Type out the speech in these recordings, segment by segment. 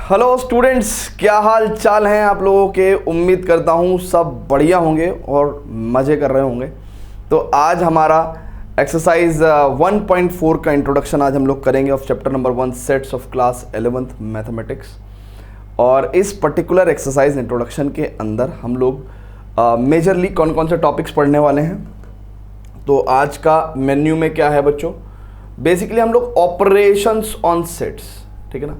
Hello students, क्या हाल चाल हैं आप लोगों के। उम्मीद करता हूँ सब बढ़िया होंगे और मज़े कर रहे होंगे। तो आज हमारा एक्सरसाइज 1.4 का इंट्रोडक्शन आज हम लोग करेंगे of chapter number 1 sets of class 11th mathematics. और इस पर्टिकुलर एक्सरसाइज इंट्रोडक्शन के अंदर हम लोग मेजरली कौन कौन से टॉपिक्स पढ़ने वाले हैं। तो आज का मेन्यू में क्या है बच्चों, बेसिकली हम लोग ऑपरेशंस ऑन सेट्स, ठीक है ना,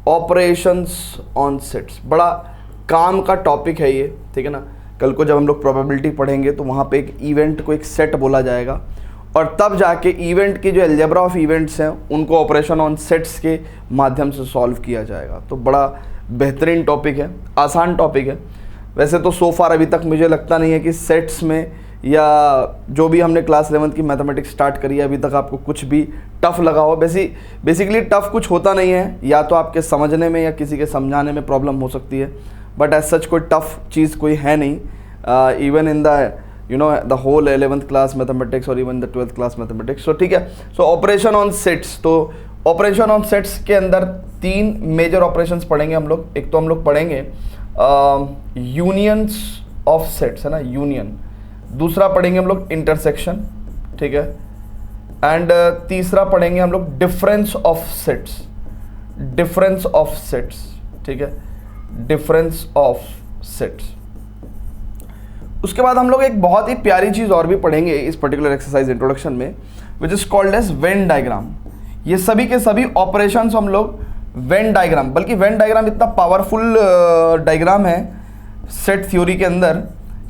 ऑपरेशंस ऑन सेट्स बड़ा काम का टॉपिक है ये, ठीक है ना। कल को जब हम लोग प्रोबेबिलिटी पढ़ेंगे तो वहाँ पे एक इवेंट को एक सेट बोला जाएगा और तब जाके इवेंट की जो अलजेब्रा ऑफ इवेंट्स हैं उनको ऑपरेशन ऑन सेट्स के माध्यम से सॉल्व किया जाएगा। तो बड़ा बेहतरीन टॉपिक है, आसान टॉपिक है। वैसे तो सो फार अभी तक मुझे लगता नहीं है कि सेट्स में या जो भी हमने क्लास 11th की मैथमेटिक्स स्टार्ट करी है अभी तक आपको कुछ भी टफ लगा हो। बेसिकली टफ कुछ होता नहीं है, या तो आपके समझने में या किसी के समझाने में प्रॉब्लम हो सकती है, बट एज सच कोई टफ चीज़ कोई है नहीं even in the whole 11th class mathematics और even the 12th class mathematics. तो ठीक है, सो ऑपरेशन ऑन सेट्स। तो ऑपरेशन ऑन सेट्स के अंदर 3 मेजर ऑपरेशंस पढ़ेंगे हम लोग। एक तो हम लोग पढ़ेंगे यूनियंस ऑफ सेट्स, है ना, यूनियन। दूसरा पढ़ेंगे हम लोग इंटरसेक्शन, ठीक है। एंड तीसरा पढ़ेंगे हम लोग difference of sets, difference of sets, ठीक है, डिफरेंस ऑफ सेट्स। उसके बाद हम लोग एक बहुत ही प्यारी चीज़ और भी पढ़ेंगे इस पर्टिकुलर एक्सरसाइज इंट्रोडक्शन में, which is called as Venn diagram. ये सभी के सभी ऑपरेशंस हम लोग वेन डायग्राम, बल्कि वेन डायग्राम इतना पावरफुल डायग्राम है सेट थ्योरी के अंदर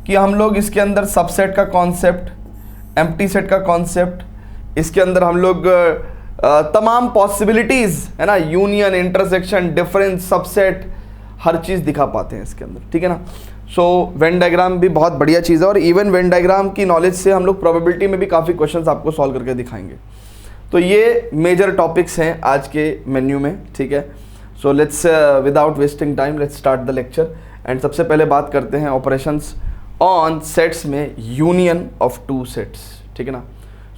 कि हम लोग इसके अंदर सबसेट का कॉन्सेप्ट, एम्प्टी सेट का कॉन्सेप्ट, इसके अंदर हम लोग तमाम पॉसिबिलिटीज़, है ना, यूनियन, इंटरसेक्शन, डिफरेंस, सबसेट, हर चीज़ दिखा पाते हैं इसके अंदर, ठीक है ना। सो वेन डायग्राम भी बहुत बढ़िया चीज़ है और इवन वेन डायग्राम की नॉलेज से हम लोग प्रोबेबिलिटी में भी काफ़ी क्वेश्चंस आपको सॉल्व करके दिखाएंगे। तो ये मेजर टॉपिक्स हैं आज के मेन्यू में, ठीक है। So let's without wasting time let's start the lecture. And सबसे पहले बात करते हैं ऑपरेशंस ऑन सेट्स में यूनियन ऑफ 2 सेट्स, ठीक है ना।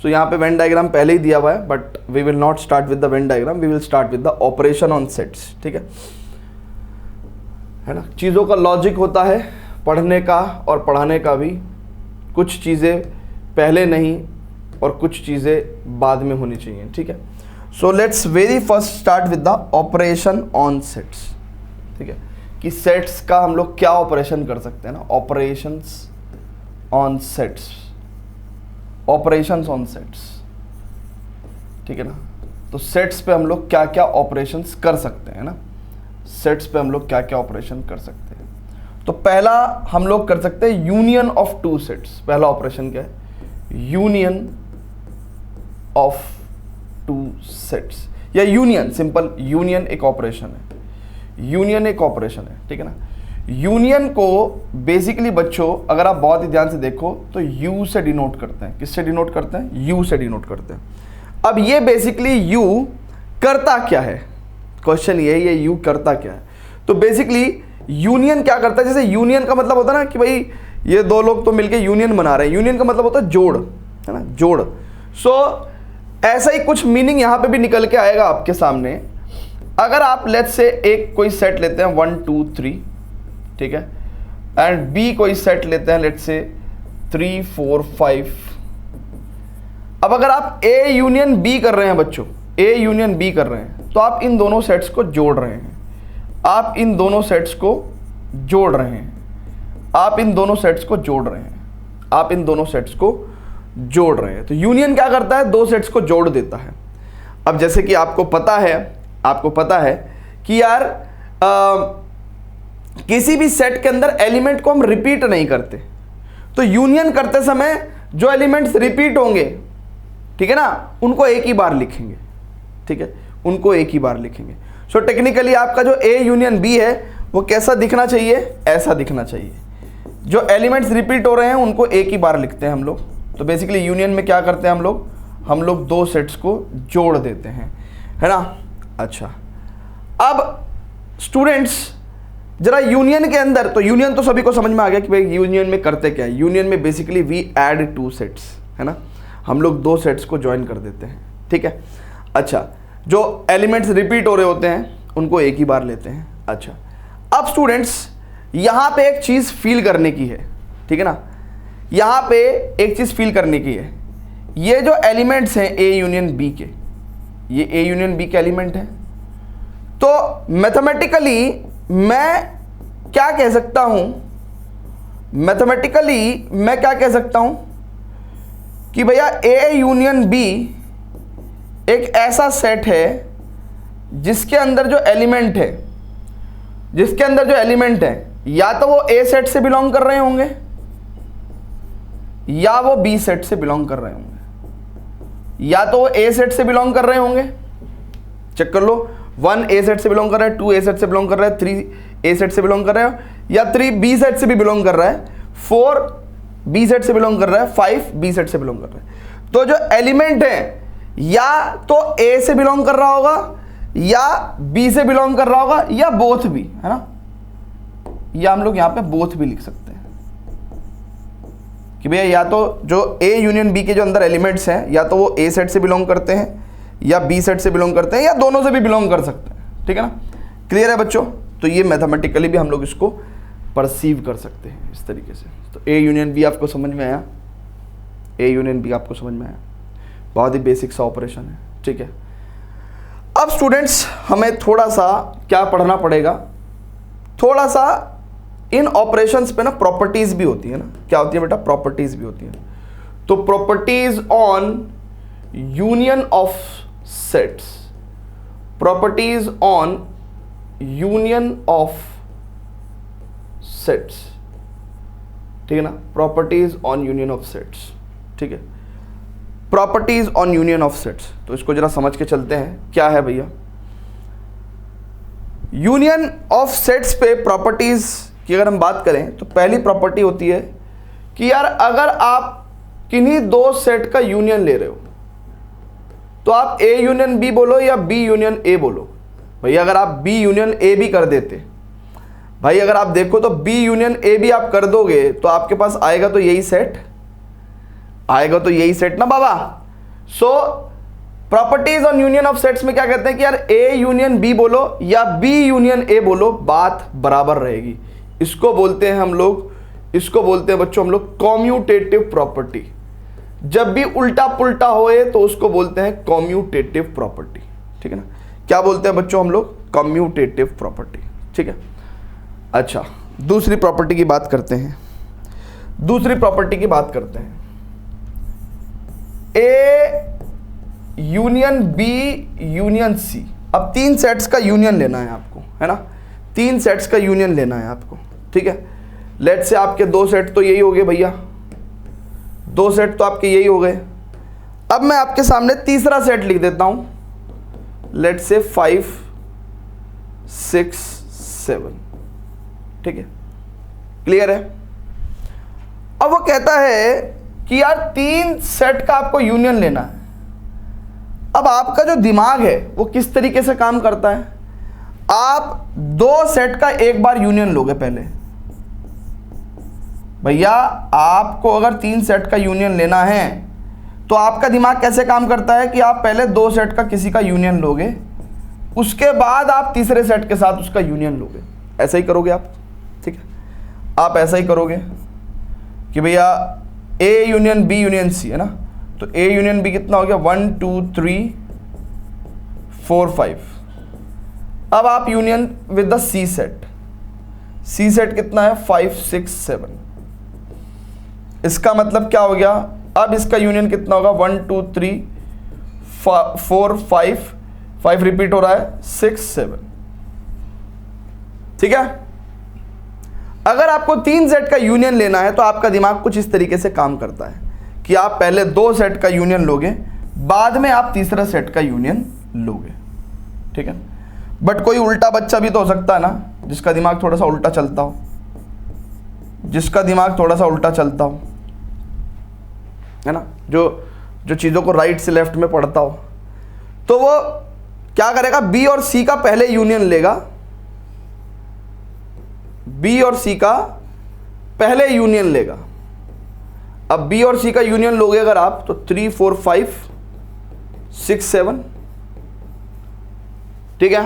सो यहाँ पे वेन डायग्राम पहले ही दिया हुआ है, but we will not start with the Venn diagram, we will start with the operation on sets, ठीक है ना। चीज़ों का लॉजिक होता है पढ़ने का और पढ़ाने का भी। कुछ चीज़ें पहले नहीं और कुछ चीज़ें बाद में होनी चाहिए, ठीक है। So let's very first start with the operation on sets, ठीक है, कि सेट्स का हम लोग क्या ऑपरेशन कर सकते हैं ना, operations on sets, operations on sets, ठीक है ना। तो सेट्स पे हम लोग क्या क्या ऑपरेशंस कर सकते हैं ना, सेट्स पे हम लोग क्या क्या ऑपरेशन कर सकते हैं। तो पहला हम लोग कर सकते हैं यूनियन ऑफ 2 सेट्स। पहला ऑपरेशन क्या है, यूनियन ऑफ 2 सेट्स, या यूनियन, सिंपल यूनियन एक ऑपरेशन है, यूनियन एक ऑपरेशन है, ठीक है ना। यूनियन को बेसिकली बच्चों अगर आप बहुत ही ध्यान से देखो तो यू से डिनोट करते हैं। किससे डिनोट करते हैं, यू से डिनोट करते हैं। अब ये बेसिकली यू करता क्या है, क्वेश्चन ये यू करता क्या है। तो बेसिकली यूनियन क्या करता है, जैसे यूनियन का मतलब होता है ना कि भाई ये 2 लोग तो मिलके यूनियन बना रहे हैं, यूनियन का मतलब होता है जोड़, है ना, जोड़। सो ऐसा ही कुछ मीनिंग यहाँ पे भी निकल के आएगा आपके सामने। अगर आप लेट्स से एक कोई सेट लेते हैं 1 2 3, ठीक है, एंड बी कोई सेट लेते हैं लेट्स से 3 4 5। अब अगर आप ए यूनियन बी कर रहे हैं बच्चों, ए यूनियन बी कर रहे हैं, तो आप इन दोनों सेट्स को जोड़ रहे हैं, आप इन दोनों सेट्स को जोड़ रहे हैं, आप इन दोनों सेट्स को जोड़ रहे हैं, आप इन दोनों सेट्स को जोड़ रहे हैं। तो यूनियन क्या करता है, 2 सेट्स को जोड़ देता है। अब जैसे कि आपको पता है कि यार किसी भी सेट के अंदर एलिमेंट को हम रिपीट नहीं करते, तो यूनियन करते समय जो एलिमेंट्स रिपीट होंगे, ठीक है ना, उनको एक ही बार लिखेंगे, ठीक है, उनको एक ही बार लिखेंगे। सो टेक्निकली आपका जो ए यूनियन बी है वो कैसा दिखना चाहिए, ऐसा दिखना चाहिए। जो एलिमेंट्स रिपीट हो रहे हैं उनको एक ही बार लिखते हैं हम लोग। तो बेसिकली यूनियन में क्या करते हैं हम लोग 2 सेट्स को जोड़ देते हैं, है ना। अच्छा, अब स्टूडेंट्स जरा यूनियन के अंदर, तो यूनियन तो सभी को समझ में आ गया कि भाई यूनियन में करते क्या है। यूनियन में बेसिकली वी ऐड 2 सेट्स, है ना, हम लोग 2 सेट्स को ज्वाइन कर देते हैं, ठीक है। अच्छा, जो एलिमेंट्स रिपीट हो रहे होते हैं उनको एक ही बार लेते हैं, अच्छा, अब स्टूडेंट्स यहां पे एक चीज फील करने की है, ठीक है ना, यहां पे एक चीज फील करने की है। ये जो एलिमेंट्स हैं ए यूनियन बी के, ये ए यूनियन बी के एलिमेंट हैं, तो मैथमेटिकली मैं क्या कह सकता हूं, मैथमेटिकली मैं क्या कह सकता हूं कि भैया ए यूनियन बी एक ऐसा सेट है जिसके अंदर जो एलिमेंट है, जिसके अंदर जो एलिमेंट है या तो वो ए सेट से बिलोंग कर रहे होंगे या वो बी सेट से बिलोंग कर रहे होंगे, या तो वो ए सेट से बिलोंग कर रहे होंगे, चेक कर लो, 1 ए सेट से बिलोंग कर रहा है, 2 ए सेट से बिलोंग कर रहा है, 3 ए सेट से बिलोंग कर रहा है, या 3 बी सेट से भी बिलोंग कर रहा है, 4 बी सेट से बिलोंग कर रहा है, 5 बी सेट से बिलोंग कर रहा है। तो जो एलिमेंट है या तो ए से बिलोंग कर रहा होगा या बी से बिलोंग कर रहा होगा या बोथ भी, है ना, या हम लोग यहां पे बोथ भी लिख सकते हैं कि भैया या तो जो ए यूनियन बी के जो अंदर एलिमेंट्स हैं या तो वो ए सेट से बिलोंग करते हैं या बी सेट से बिलोंग करते हैं या दोनों से भी बिलोंग कर सकते हैं, ठीक है ना। क्लियर है बच्चों? तो ये मैथमेटिकली भी हम लोग इसको परसीव कर सकते हैं इस तरीके से। तो ए यूनियन बी आपको समझ में आया, ए यूनियन बी आपको समझ में आया, बहुत ही बेसिक सा ऑपरेशन है, ठीक है। अब स्टूडेंट्स हमें थोड़ा सा क्या पढ़ना पड़ेगा, थोड़ा सा इन ऑपरेशंस पे ना प्रॉपर्टीज भी होती है ना, क्या होती है बेटा, प्रॉपर्टीज भी होती है। तो properties on union of sets, properties on union of sets, ठीक है ना, properties on union of sets, ठीक है, properties on union of sets. तो इसको जरा समझ के चलते हैं, क्या है भैया यूनियन ऑफ सेट्स पे प्रॉपर्टीज की अगर हम बात करें तो पहली प्रॉपर्टी होती है कि यार अगर आप किन्हीं दो सेट का यूनियन ले रहे हो तो आप ए यूनियन बी बोलो या बी यूनियन ए बोलो। भैया अगर आप बी यूनियन ए भी कर देते, भाई अगर आप देखो तो बी यूनियन ए भी आप कर दोगे तो आपके पास आएगा तो यही सेट, आएगा तो यही सेट ना बाबा। So properties on union of sets में क्या कहते हैं कि यार ए यूनियन बी बोलो या बी यूनियन ए बोलो, बात बराबर रहेगी। इसको बोलते हैं हम लोग, इसको बोलते हैं बच्चों हम लोग कॉम्यूटेटिव प्रॉपर्टी। जब भी उल्टा पुल्टा होए तो उसको बोलते हैं कॉम्यूटेटिव प्रॉपर्टी, ठीक है ना। क्या बोलते हैं बच्चों हम लोग, कॉम्यूटेटिव प्रॉपर्टी, ठीक है। अच्छा, दूसरी प्रॉपर्टी की बात करते हैं, दूसरी प्रॉपर्टी की बात करते हैं, A union B union C. अब 3 सेट्स का यूनियन लेना है आपको, है ना, 3 सेट्स का यूनियन लेना है आपको, ठीक है। लेट से आपके 2 सेट तो यही हो गए भैया, 2 सेट तो आपके यही हो गए। अब मैं आपके सामने तीसरा सेट लिख देता हूं, लेट से 5 6 7, ठीक है, क्लियर है। अब वो कहता है कि यार 3 सेट का आपको यूनियन लेना है। अब आपका जो दिमाग है वो किस तरीके से काम करता है, आप 2 सेट का एक बार यूनियन लोगे पहले। भैया आपको अगर 3 सेट का यूनियन लेना है तो आपका दिमाग कैसे काम करता है कि आप पहले 2 सेट का किसी का यूनियन लोगे, उसके बाद आप तीसरे सेट के साथ उसका यूनियन लोगे। ऐसा ही करोगे आप, ठीक है, आप ऐसा ही करोगे कि भैया A union B union C, है ना। तो ए यूनियन बी कितना हो गया, 1 2 3 4 5। अब आप union with the C set, C set कितना है 5 6 7। इसका मतलब क्या हो गया, अब इसका यूनियन कितना होगा 1 2 3 4 5, 5 रिपीट हो रहा है 6 7, ठीक है। अगर आपको 3 सेट का यूनियन लेना है तो आपका दिमाग कुछ इस तरीके से काम करता है कि आप पहले 2 सेट का यूनियन लोगे, बाद में आप तीसरा सेट का यूनियन लोगे, ठीक है। बट कोई उल्टा बच्चा भी तो हो सकता है ना, जिसका दिमाग थोड़ा सा उल्टा चलता हो, जिसका दिमाग थोड़ा सा उल्टा चलता हो, है ना, जो चीज़ों को राइट से लेफ्ट में पढ़ता हो, तो वो क्या करेगा, बी और सी का पहले यूनियन लेगा, बी और सी का पहले यूनियन लेगा। अब बी और सी का यूनियन लोगे अगर आप तो 3 4 5 6 7, ठीक है।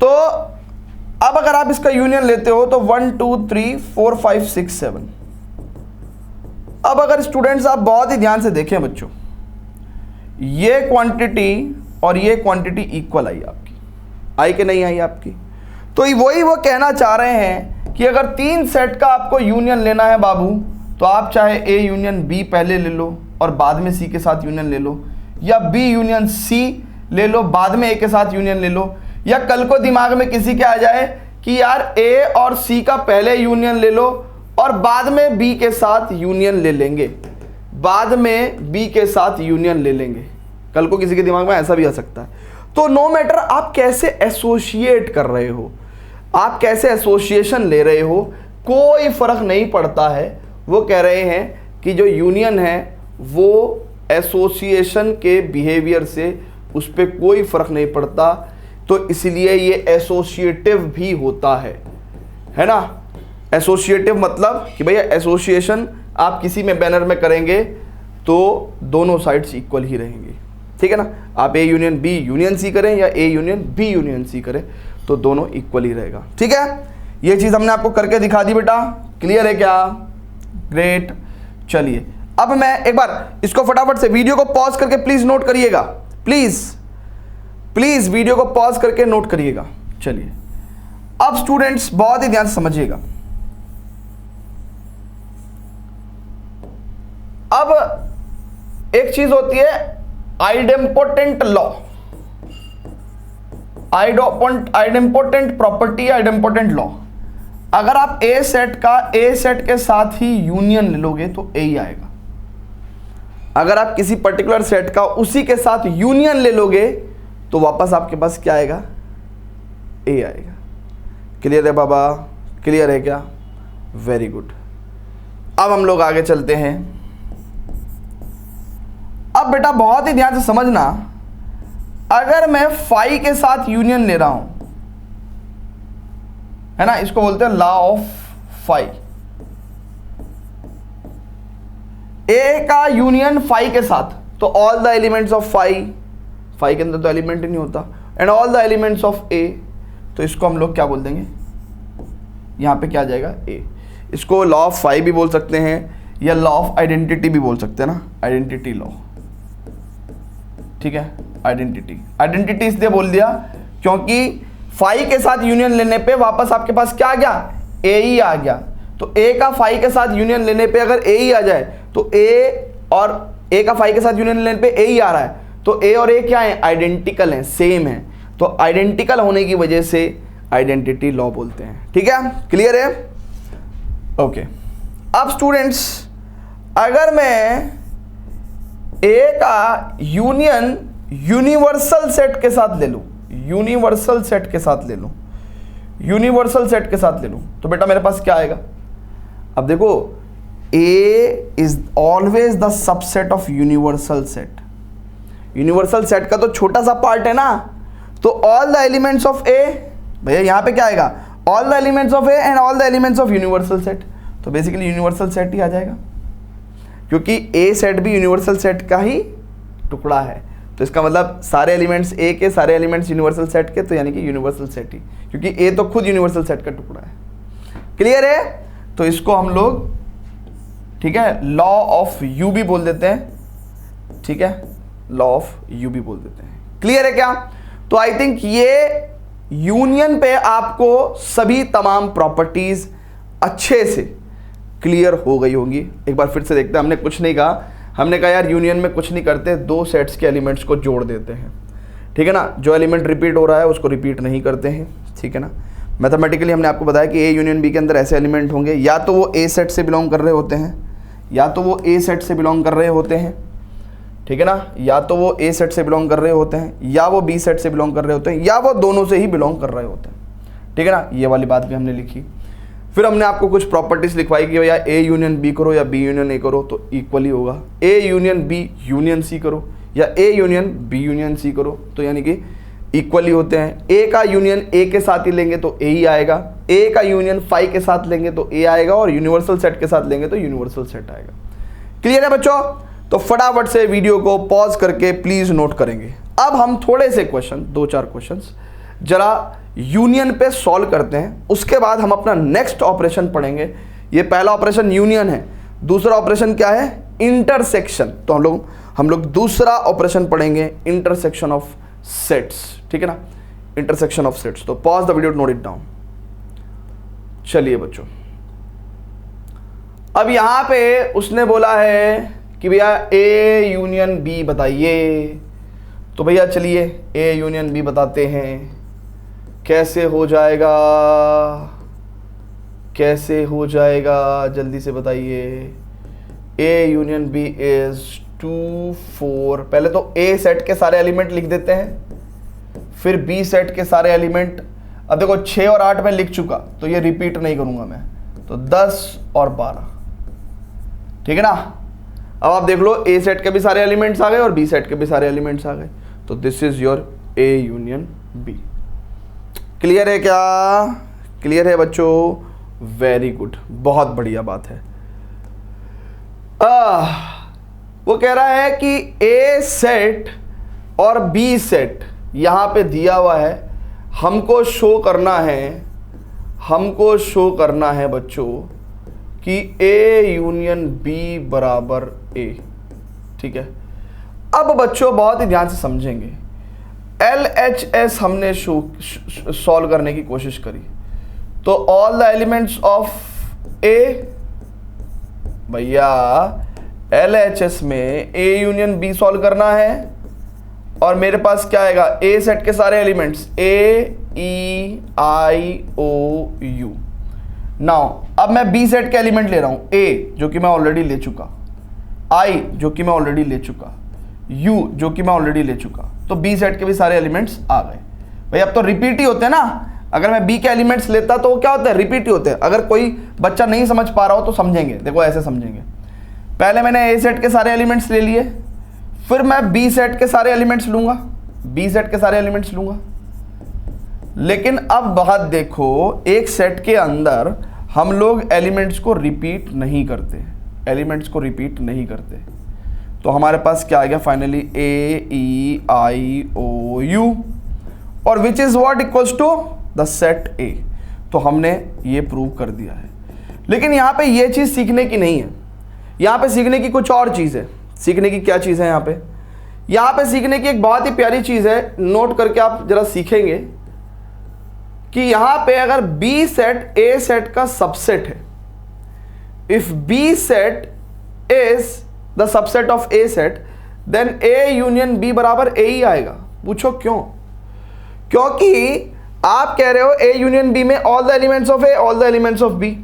तो तो अब अगर आप इसका यूनियन लेते हो तो 1 2 3 4 5 6 7। अब अगर स्टूडेंट्स आप बहुत ही ध्यान से देखें बच्चों, ये क्वांटिटी और ये क्वांटिटी इक्वल आई आपकी, आई कि नहीं आई आपकी? तो वही वो कहना चाह रहे हैं कि अगर 3 सेट का आपको यूनियन लेना है बाबू, तो आप चाहे ए यूनियन बी पहले ले लो और बाद में सी के साथ यूनियन ले लो, या बी यूनियन सी ले लो बाद में ए के साथ यूनियन ले लो, या कल को दिमाग में किसी के आ जाए कि यार ए और सी का पहले यूनियन ले लो और बाद में बी के साथ यूनियन ले लेंगे, बाद में बी के साथ यूनियन ले लेंगे, कल को किसी के दिमाग में ऐसा भी आ सकता है। तो नो मैटर आप कैसे एसोसिएट कर रहे हो, आप कैसे एसोसिएशन ले रहे हो, कोई फर्क नहीं पड़ता है। वो कह रहे हैं कि जो यूनियन है वो एसोसिएशन के बिहेवियर से उस पर कोई फर्क नहीं पड़ता, तो इसलिए ये एसोसिएटिव भी होता है ना। एसोसिएटिव मतलब कि भैया एसोसिएशन आप किसी में बैनर में करेंगे तो दोनों साइड्स इक्वल ही रहेंगी, ठीक है ना। आप A union B union C करें या A union B union C करें तो दोनों इक्वल ही रहेगा, ठीक है। ये चीज़ हमने आपको करके दिखा दी बेटा, क्लियर है क्या? ग्रेट। चलिए अब मैं एक बार इसको फटाफट से वीडियो को पॉज करके प्लीज नोट करिएगा, प्लीज वीडियो को पॉज करके नोट करिएगा। चलिए अब स्टूडेंट्स बहुत ही ध्यान से समझिएगा। अब एक चीज होती है idempotent law, idempotent property, idempotent law. अगर आप ए सेट का ए सेट के साथ ही यूनियन ले लोगे तो ए ही आएगा। अगर आप किसी पर्टिकुलर सेट का उसी के साथ यूनियन ले लोगे तो वापस आपके पास क्या आएगा? ए आएगा। क्लियर है बाबा? क्लियर है क्या? Very good. अब हम लोग आगे चलते हैं। अब बेटा बहुत ही ध्यान से समझना, अगर मैं फाई के साथ यूनियन ले रहा हूं, है ना, इसको बोलते हैं लॉ ऑफ फाई। ए का यूनियन फाई के साथ, तो all the elements of phi, phi के अंदर तो एलिमेंट ही नहीं होता, and all the elements of A, तो इसको हम लोग क्या बोल देंगे? यहां पे क्या आ जाएगा? ए। इसको लॉ ऑफ फाई भी बोल सकते हैं या लॉ ऑफ आइडेंटिटी भी बोल सकते हैं ना, आइडेंटिटी लॉ, ठीक है। आइडेंटिटी इसलिए बोल दिया क्योंकि फाई के साथ यूनियन लेने पे वापस आपके पास क्या आ गया? ए ही आ गया। तो ए का फाई के साथ यूनियन लेने पे अगर ए ही आ जाए तो ए और ए का फाई के साथ यूनियन लेने पे ए ही आ रहा है, तो ए और ए क्या है? आइडेंटिकल हैं, सेम है। तो आइडेंटिकल होने की वजह से आइडेंटिटी लॉ बोलते हैं, ठीक है। क्लियर है? ओके। अब स्टूडेंट्स अगर मैं ए का यूनियन यूनिवर्सल सेट के साथ ले लूं, यूनिवर्सल सेट के साथ ले लूं, यूनिवर्सल सेट के साथ ले लूं, तो बेटा मेरे पास क्या आएगा? अब देखो A is always the subset of universal set. Universal set का तो छोटा सा पार्ट है ना, तो all the elements of A, भैया यहां पे क्या आएगा? All the elements of A and all the elements of universal set, तो बेसिकली यूनिवर्सल सेट ही आ जाएगा, क्योंकि ए सेट भी यूनिवर्सल सेट का ही टुकड़ा है। तो इसका मतलब सारे एलिमेंट्स ए के, सारे एलिमेंट्स यूनिवर्सल सेट के, तो यानी कि यूनिवर्सल सेट ही, क्योंकि ए तो खुद यूनिवर्सल सेट का टुकड़ा है। क्लियर है? तो इसको हम लोग, ठीक है, लॉ ऑफ यू भी बोल देते हैं, ठीक है, लॉ ऑफ यू भी बोल देते हैं। क्लियर है क्या? तो आई थिंक ये यूनियन पे आपको सभी तमाम प्रॉपर्टीज अच्छे से क्लियर हो गई होंगी। एक बार फिर से देखते हैं। हमने कुछ नहीं कहा, हमने कहा यार यूनियन में कुछ नहीं करते, दो सेट्स के एलिमेंट्स को जोड़ देते हैं, ठीक है ना। जो एलिमेंट रिपीट हो रहा है उसको रिपीट नहीं करते हैं, ठीक है ना। मैथमेटिकली हमने आपको बताया कि ए यूनियन बी के अंदर ऐसे एलिमेंट होंगे, या तो वो ए सेट से बिलोंग कर रहे होते हैं, या तो वो ए सेट से बिलोंग कर रहे होते हैं, ठीक है ना, या तो वो ए सेट से बिलोंग कर रहे होते हैं, या वो बी सेट से बिलोंग कर रहे होते हैं, या वो दोनों से ही बिलोंग कर रहे होते हैं, ठीक है ना। ये वाली बात भी हमने लिखी। फिर हमने आपको कुछ प्रॉपर्टीज लिखवाई कि भैया ए यूनियन बी करो या बी यूनियन ए करो तो इक्वली होगा, A union B union C करो या A union B union C करो तो यानी कि इक्वली होते हैं। ए का यूनियन ए के साथ ही लेंगे तो ए ही आएगा, ए का यूनियन फाई के साथ लेंगे तो ए आएगा, और यूनिवर्सल सेट के साथ लेंगे तो यूनिवर्सल सेट आएगा। क्लियर है बच्चों? तो फटाफट से वीडियो को पॉज करके प्लीज नोट करेंगे। अब हम थोड़े से क्वेश्चन, 2-4 क्वेश्चंस जरा यूनियन पे सॉल्व करते हैं, उसके बाद हम अपना नेक्स्ट ऑपरेशन पढ़ेंगे। ये पहला ऑपरेशन यूनियन है, दूसरा ऑपरेशन क्या है, इंटरसेक्शन। तो हम लोग दूसरा ऑपरेशन पढ़ेंगे, इंटरसेक्शन ऑफ सेट्स, ठीक है ना, इंटरसेक्शन ऑफ सेट्स। तो pause the video, note it down. चलिए बच्चों, अब यहां पे उसने बोला है कि भैया ए यूनियन बी बताइए। तो भैया चलिए ए यूनियन बी बताते हैं। कैसे हो जाएगा, कैसे हो जाएगा, जल्दी से बताइए। A union B is 2 4। पहले तो ए सेट के सारे एलिमेंट लिख देते हैं, फिर बी सेट के सारे एलिमेंट। अब देखो 6 और 8 में लिख चुका, तो ये रिपीट नहीं करूंगा मैं। तो 10 और 12, ठीक है ना। अब आप देख लो, ए सेट के भी सारे एलिमेंट्स आ गए और बी सेट के भी सारे एलिमेंट्स आ गए। तो this is your A union B. Clear है क्या, क्लियर है बच्चों, वेरी गुड, बहुत बढ़िया बात है। वो कह रहा है कि ए सेट और बी सेट यहां पे दिया हुआ है, हमको शो करना है, हमको शो करना है बच्चों कि ए यूनियन बी बराबर ए, ठीक है। अब बच्चों बहुत ही ध्यान से समझेंगे, LHS हमने सॉल्व करने की कोशिश करी, तो all the elements of A, भैया LHS में ए यूनियन बी सॉल्व करना है, और मेरे पास क्या आएगा, ए सेट के सारे elements A E I O U. Now अब मैं बी सेट के एलिमेंट ले रहा हूं, ए जो कि मैं ऑलरेडी ले चुका, आई जो कि मैं ऑलरेडी ले चुका, यू जो कि मैं ऑलरेडी ले चुका। तो बी सेट के भी सारे एलिमेंट्स आ गए। भाई अब तो रिपीट ही होते हैं ना, अगर मैं बी के एलिमेंट्स लेता तो क्या होता है, रिपीट ही होते हैं। अगर कोई बच्चा नहीं समझ पा रहा हो तो समझेंगे, देखो ऐसे समझेंगे। पहले मैंने ए सेट के सारे एलिमेंट्स ले लिए, फिर मैं बी सेट के सारे एलिमेंट्स लूंगा, बी सेट के सारे एलिमेंट्स लूंगा। लेकिन अब बात देखो, एक सेट के अंदर हम लोग एलिमेंट्स को रिपीट नहीं करते, एलिमेंट्स को रिपीट नहीं करते। तो हमारे पास क्या आ गया finally, A E I O U, और which is what equals to the set A. तो हमने ये प्रूव कर दिया है। लेकिन यहाँ पे ये चीज़ सीखने की नहीं है, यहाँ पे सीखने की कुछ और चीज़ है। सीखने की क्या चीज़ है यहाँ पे, यहाँ पे सीखने की एक बहुत ही प्यारी चीज़ है, नोट करके आप जरा सीखेंगे कि यहाँ पे अगर बी सेट ए सेट का सबसेट है, if B set is the subset of A set, then A union B बराबर ए ही आएगा। पूछो क्यों, क्योंकि आप कह रहे हो ए यूनियन बी में all the elements of A, all the elements of B,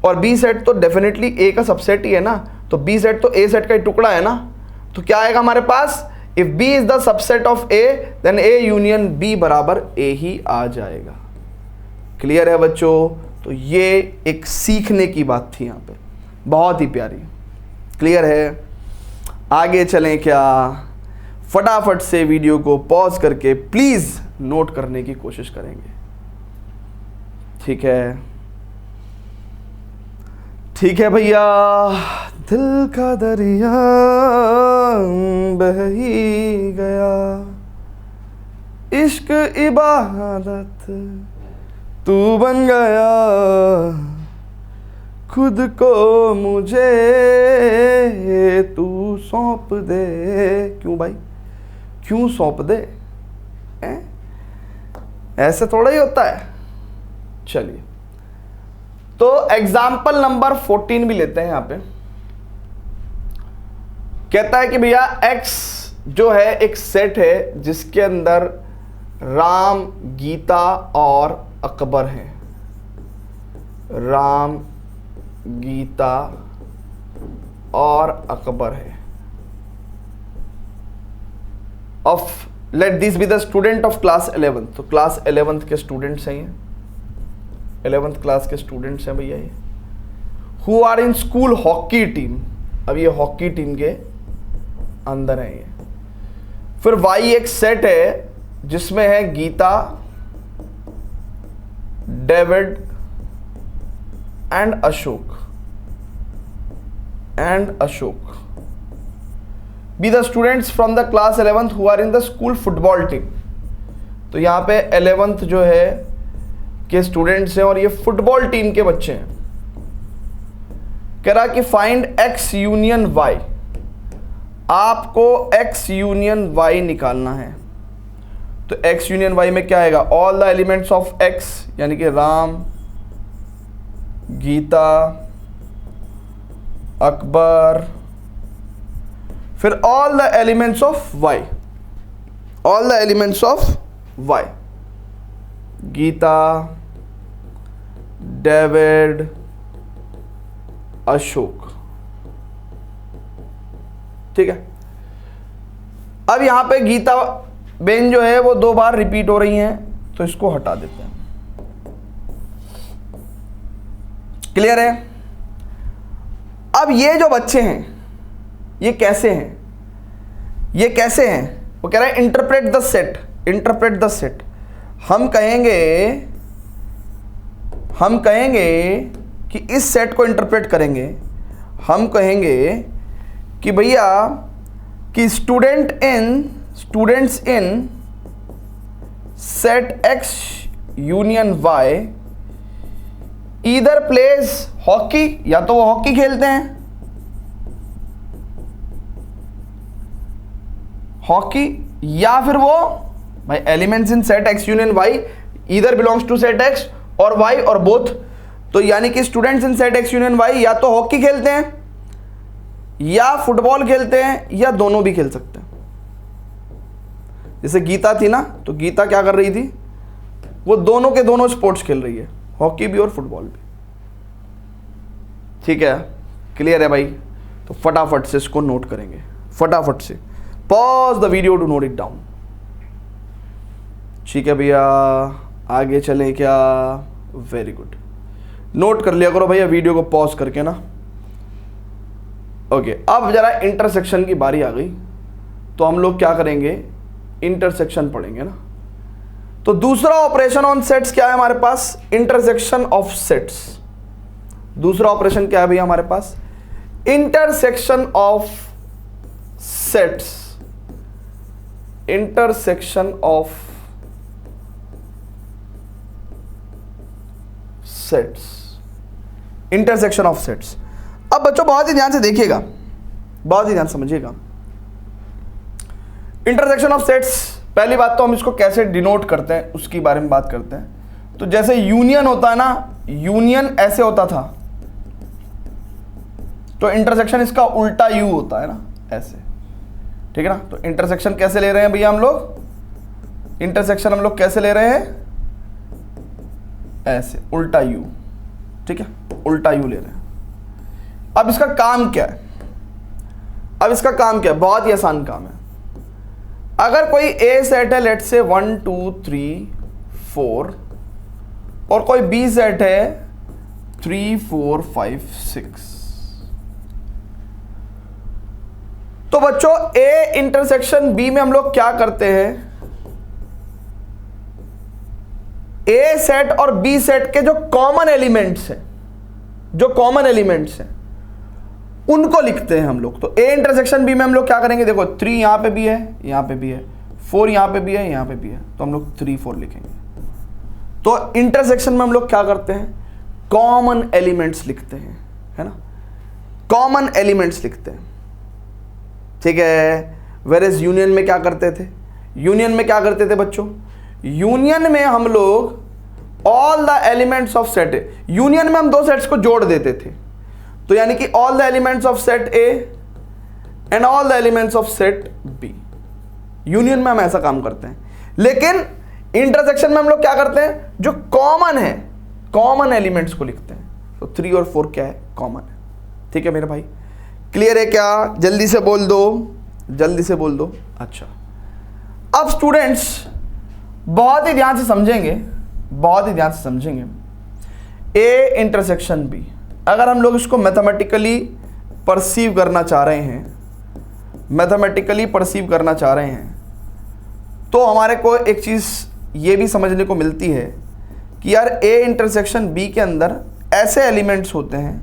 और बी सेट तो डेफिनेटली ए का सबसेट ही है ना, तो बी सेट तो ए सेट का ही टुकड़ा है ना। तो क्या आएगा हमारे पास, if B is the subset of A, then A union B बराबर ए ही आ जाएगा। क्लियर है बच्चों, तो ये एक सीखने की बात थी यहाँ पे, बहुत ही प्यारी। क्लियर है, आगे चलें क्या, फटाफट से वीडियो को पॉज करके प्लीज नोट करने की कोशिश करेंगे, ठीक है, ठीक है भैया। दिल का दरिया बह ही गया, इश्क इबादत तू बन गया, खुद को मुझे तू सौंप दे। क्यों भाई, क्यों सौंप दे, ऐसे थोड़ा ही होता है। चलिए, तो एग्जाम्पल नंबर 14 भी लेते हैं। यहां पे कहता है कि भैया x जो है एक सेट है जिसके अंदर राम, गीता और अकबर है। राम, गीता और अकबर है। Of let this be the student of class 11। तो क्लास 11th के स्टूडेंट्स हैं ये, 11th क्लास के स्टूडेंट्स हैं भैया ये, who are in school hockey team. अब ये हॉकी टीम के अंदर है ये। फिर y एक सेट है जिसमें है Gita, David and Ashok, Be the students from the class 11th who are in the school football team. तो यहाँ पे 11th जो है के स्टूडेंट्स हैं और ये फुटबॉल टीम के बच्चे हैं। कह रहा कि फाइंड x यूनियन y, आपको x यूनियन y निकालना है। तो x यूनियन y में क्या आएगा, all the elements of x, यानी कि राम, गीता, अकबर, फिर all the elements of y, all the elements of y, Gita, David, Ashok. ठीक है, अब यहां पे गीता बेन जो है वो 2 बार रिपीट हो रही हैं, तो इसको हटा देते हैं। क्लियर है? अब ये जो बच्चे हैं ये कैसे हैं, ये कैसे हैं? वो कह रहा है interpret the set, interpret the set. हम कहेंगे कि इस सेट को इंटरप्रेट करेंगे। हम कहेंगे कि भैया कि students in set x union y either pledge hockey, या तो वो हॉकी खेलते हैं, हॉकी, या फिर वो भाई elements in set x union y either belongs to set x और y और बोथ। तो यानी कि students in set x union y या तो हॉकी खेलते हैं या फुटबॉल खेलते हैं या दोनों भी खेल सकते हैं। जैसे गीता थी ना, तो गीता क्या कर रही थी, वो दोनों के दोनों स्पोर्ट्स खेल रही है, हॉकी भी और फुटबॉल भी। ठीक है, क्लियर है भाई? तो फटाफट से इसको नोट करेंगे, फटाफट से pause the video to note it down. ठीक है भैया, आगे चलें क्या? वेरी गुड, नोट कर लिया करो भैया वीडियो को पॉज करके ना। ओके, अब जरा इंटरसेक्शन की बारी आ गई, तो हम लोग क्या करेंगे, इंटरसेक्शन पढ़ेंगे ना। तो दूसरा ऑपरेशन ऑन सेट्स क्या है हमारे पास, इंटरसेक्शन ऑफ सेट्स। दूसरा ऑपरेशन क्या है भैया हमारे पास, intersection of sets, intersection of sets, intersection of sets. अब बच्चों बहुत ही ध्यान से देखिएगा, बहुत ही ध्यान समझिएगा। इंटरसेक्शन ऑफ सेट्स, पहली बात तो हम इसको कैसे डिनोट करते हैं उसकी बारे में बात करते हैं। तो जैसे यूनियन होता है ना, यूनियन ऐसे होता था, तो इंटरसेक्शन इसका उल्टा यू होता है ना, ऐसे। ठीक है ना? तो इंटरसेक्शन कैसे ले रहे हैं भैया हम लोग, इंटरसेक्शन हम लोग कैसे ले रहे हैं, ऐसे, उल्टा यू। ठीक है, उल्टा यू ले रहे हैं। अब इसका काम क्या है, अब इसका काम क्या है, बहुत ही आसान काम है। अगर कोई ए सेट है, लेट से 1 2 3 4, और कोई बी सेट है 3 4 5 6, तो बच्चों ए इंटरसेक्शन बी में हम लोग क्या करते हैं, ए सेट और बी सेट के जो कॉमन एलिमेंट्स हैं, जो कॉमन एलिमेंट्स हैं उनको लिखते हैं हम लोग। तो ए इंटरसेक्शन बी में हम लोग क्या करेंगे, देखो 3 यहां पे भी है, यहां पे भी है, 4 यहां पे भी है, यहां पे भी है, तो हम लोग 3 4 लिखेंगे। तो इंटरसेक्शन में हम लोग क्या करते हैं, कॉमन एलिमेंट्स लिखते हैं, है ना, कॉमन एलिमेंट्स लिखते हैं। ठीक है, वेरएज यूनियन में क्या करते थे, यूनियन में क्या करते थे बच्चों, यूनियन में हम लोग all the elements of set A, union में हम 2 सेट्स को जोड़ देते थे। तो यानी कि all the elements of set A and all the elements of set B, union में हम ऐसा काम करते हैं। लेकिन इंटरसेक्शन में हम लोग क्या करते हैं, जो कॉमन है, कॉमन एलिमेंट्स को लिखते हैं। तो 3 और 4 क्या है, कॉमन है। ठीक है मेरे भाई, क्लियर है क्या? जल्दी से बोल दो, जल्दी से बोल दो। अच्छा, अब स्टूडेंट्स बहुत ही ध्यान से समझेंगे, बहुत ही ध्यान से समझेंगे। ए इंटरसेक्शन बी, अगर हम लोग इसको मैथमेटिकली परसीव करना चाह रहे हैं, मैथमेटिकली परसीव करना चाह रहे हैं, तो हमारे को एक चीज़ ये भी समझने को मिलती है कि यार ए इंटरसेक्शन बी के अंदर ऐसे एलिमेंट्स होते हैं,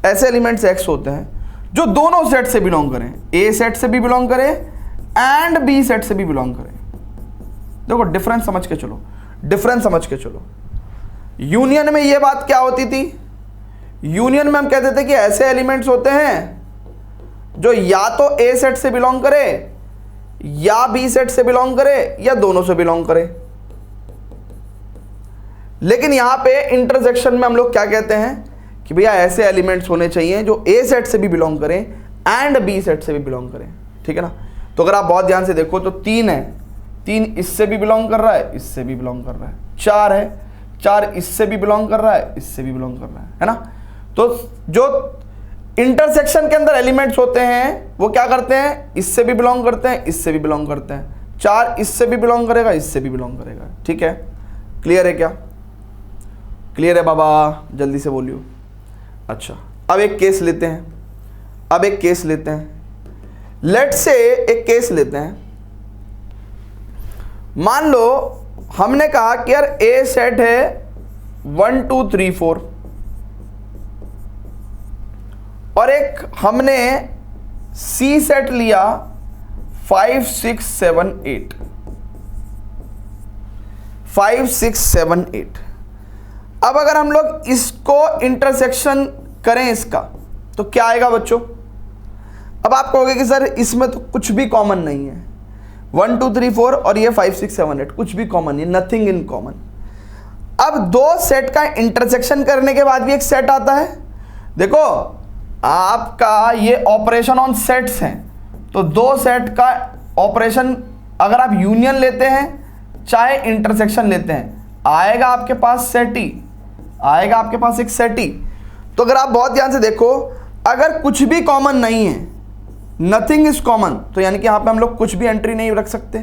ऐसे एलिमेंट्स एक्स होते हैं जो दोनों सेट से बिलोंग करें, ए सेट से भी बिलोंग करें एंड बी सेट से भी बिलोंग करें। देखो डिफरेंस समझ के चलो, डिफरेंस समझ के चलो। यूनियन में ये बात क्या होती थी, यूनियन में हम कहते थे कि ऐसे एलिमेंट्स होते हैं जो या तो ए सेट से बिलोंग करे या बी सेट से बिलोंग करे या दोनों से बिलोंग करे। लेकिन यहां पे इंटरसेक्शन में हम लोग क्या कहते हैं कि भैया ऐसे एलिमेंट्स होने चाहिए जो ए सेट से भी बिलोंग करें एंड बी सेट से भी बिलोंग करें, ठीक है ना। तो अगर आप बहुत ध्यान से देखो तो 3 है, 3 इससे भी बिलोंग कर रहा है, इससे भी बिलोंग कर रहा है। 4 है, 4 इससे भी बिलोंग कर रहा है, इससे भी बिलोंग कर रहा है ना। तो जो इंटरसेक्शन के अंदर एलिमेंट्स होते हैं वो क्या करते हैं, इससे भी बिलोंग करते हैं, इससे भी बिलोंग करते हैं। 4 इससे भी बिलोंग करेगा, इससे भी बिलोंग करेगा, ठीक है। क्लियर है क्या, क्लियर है बाबा, जल्दी से बोलियो। अच्छा अब एक केस लेते हैं, अब एक केस लेते हैं। लेट्स से एक केस लेते हैं, मान लो हमने कहा कि यार ए सेट है 1 2 3 4 और एक हमने सी सेट लिया 5 6 7 8 5 6 7 8। अब अगर हम लोग इसको इंटरसेक्शन करें इसका तो क्या आएगा बच्चों। अब आप कहोगे कि सर इसमें तो कुछ भी कॉमन नहीं है, 1 2 3 4 और ये 5 6 7 8 कुछ भी कॉमन नहीं, नथिंग इन कॉमन। अब दो सेट का इंटरसेक्शन करने के बाद भी एक सेट आता है। देखो आपका ये ऑपरेशन ऑन सेट्स हैं, तो दो सेट का ऑपरेशन अगर आप यूनियन लेते हैं चाहे इंटरसेक्शन लेते हैं आएगा आपके पास सेट ही, आएगा आपके पास एक सेट ही। तो अगर आप बहुत ध्यान से देखो अगर कुछ भी कॉमन नहीं है, नथिंग इज कॉमन, तो यानी कि यहाँ पे हम लोग कुछ भी एंट्री नहीं रख सकते।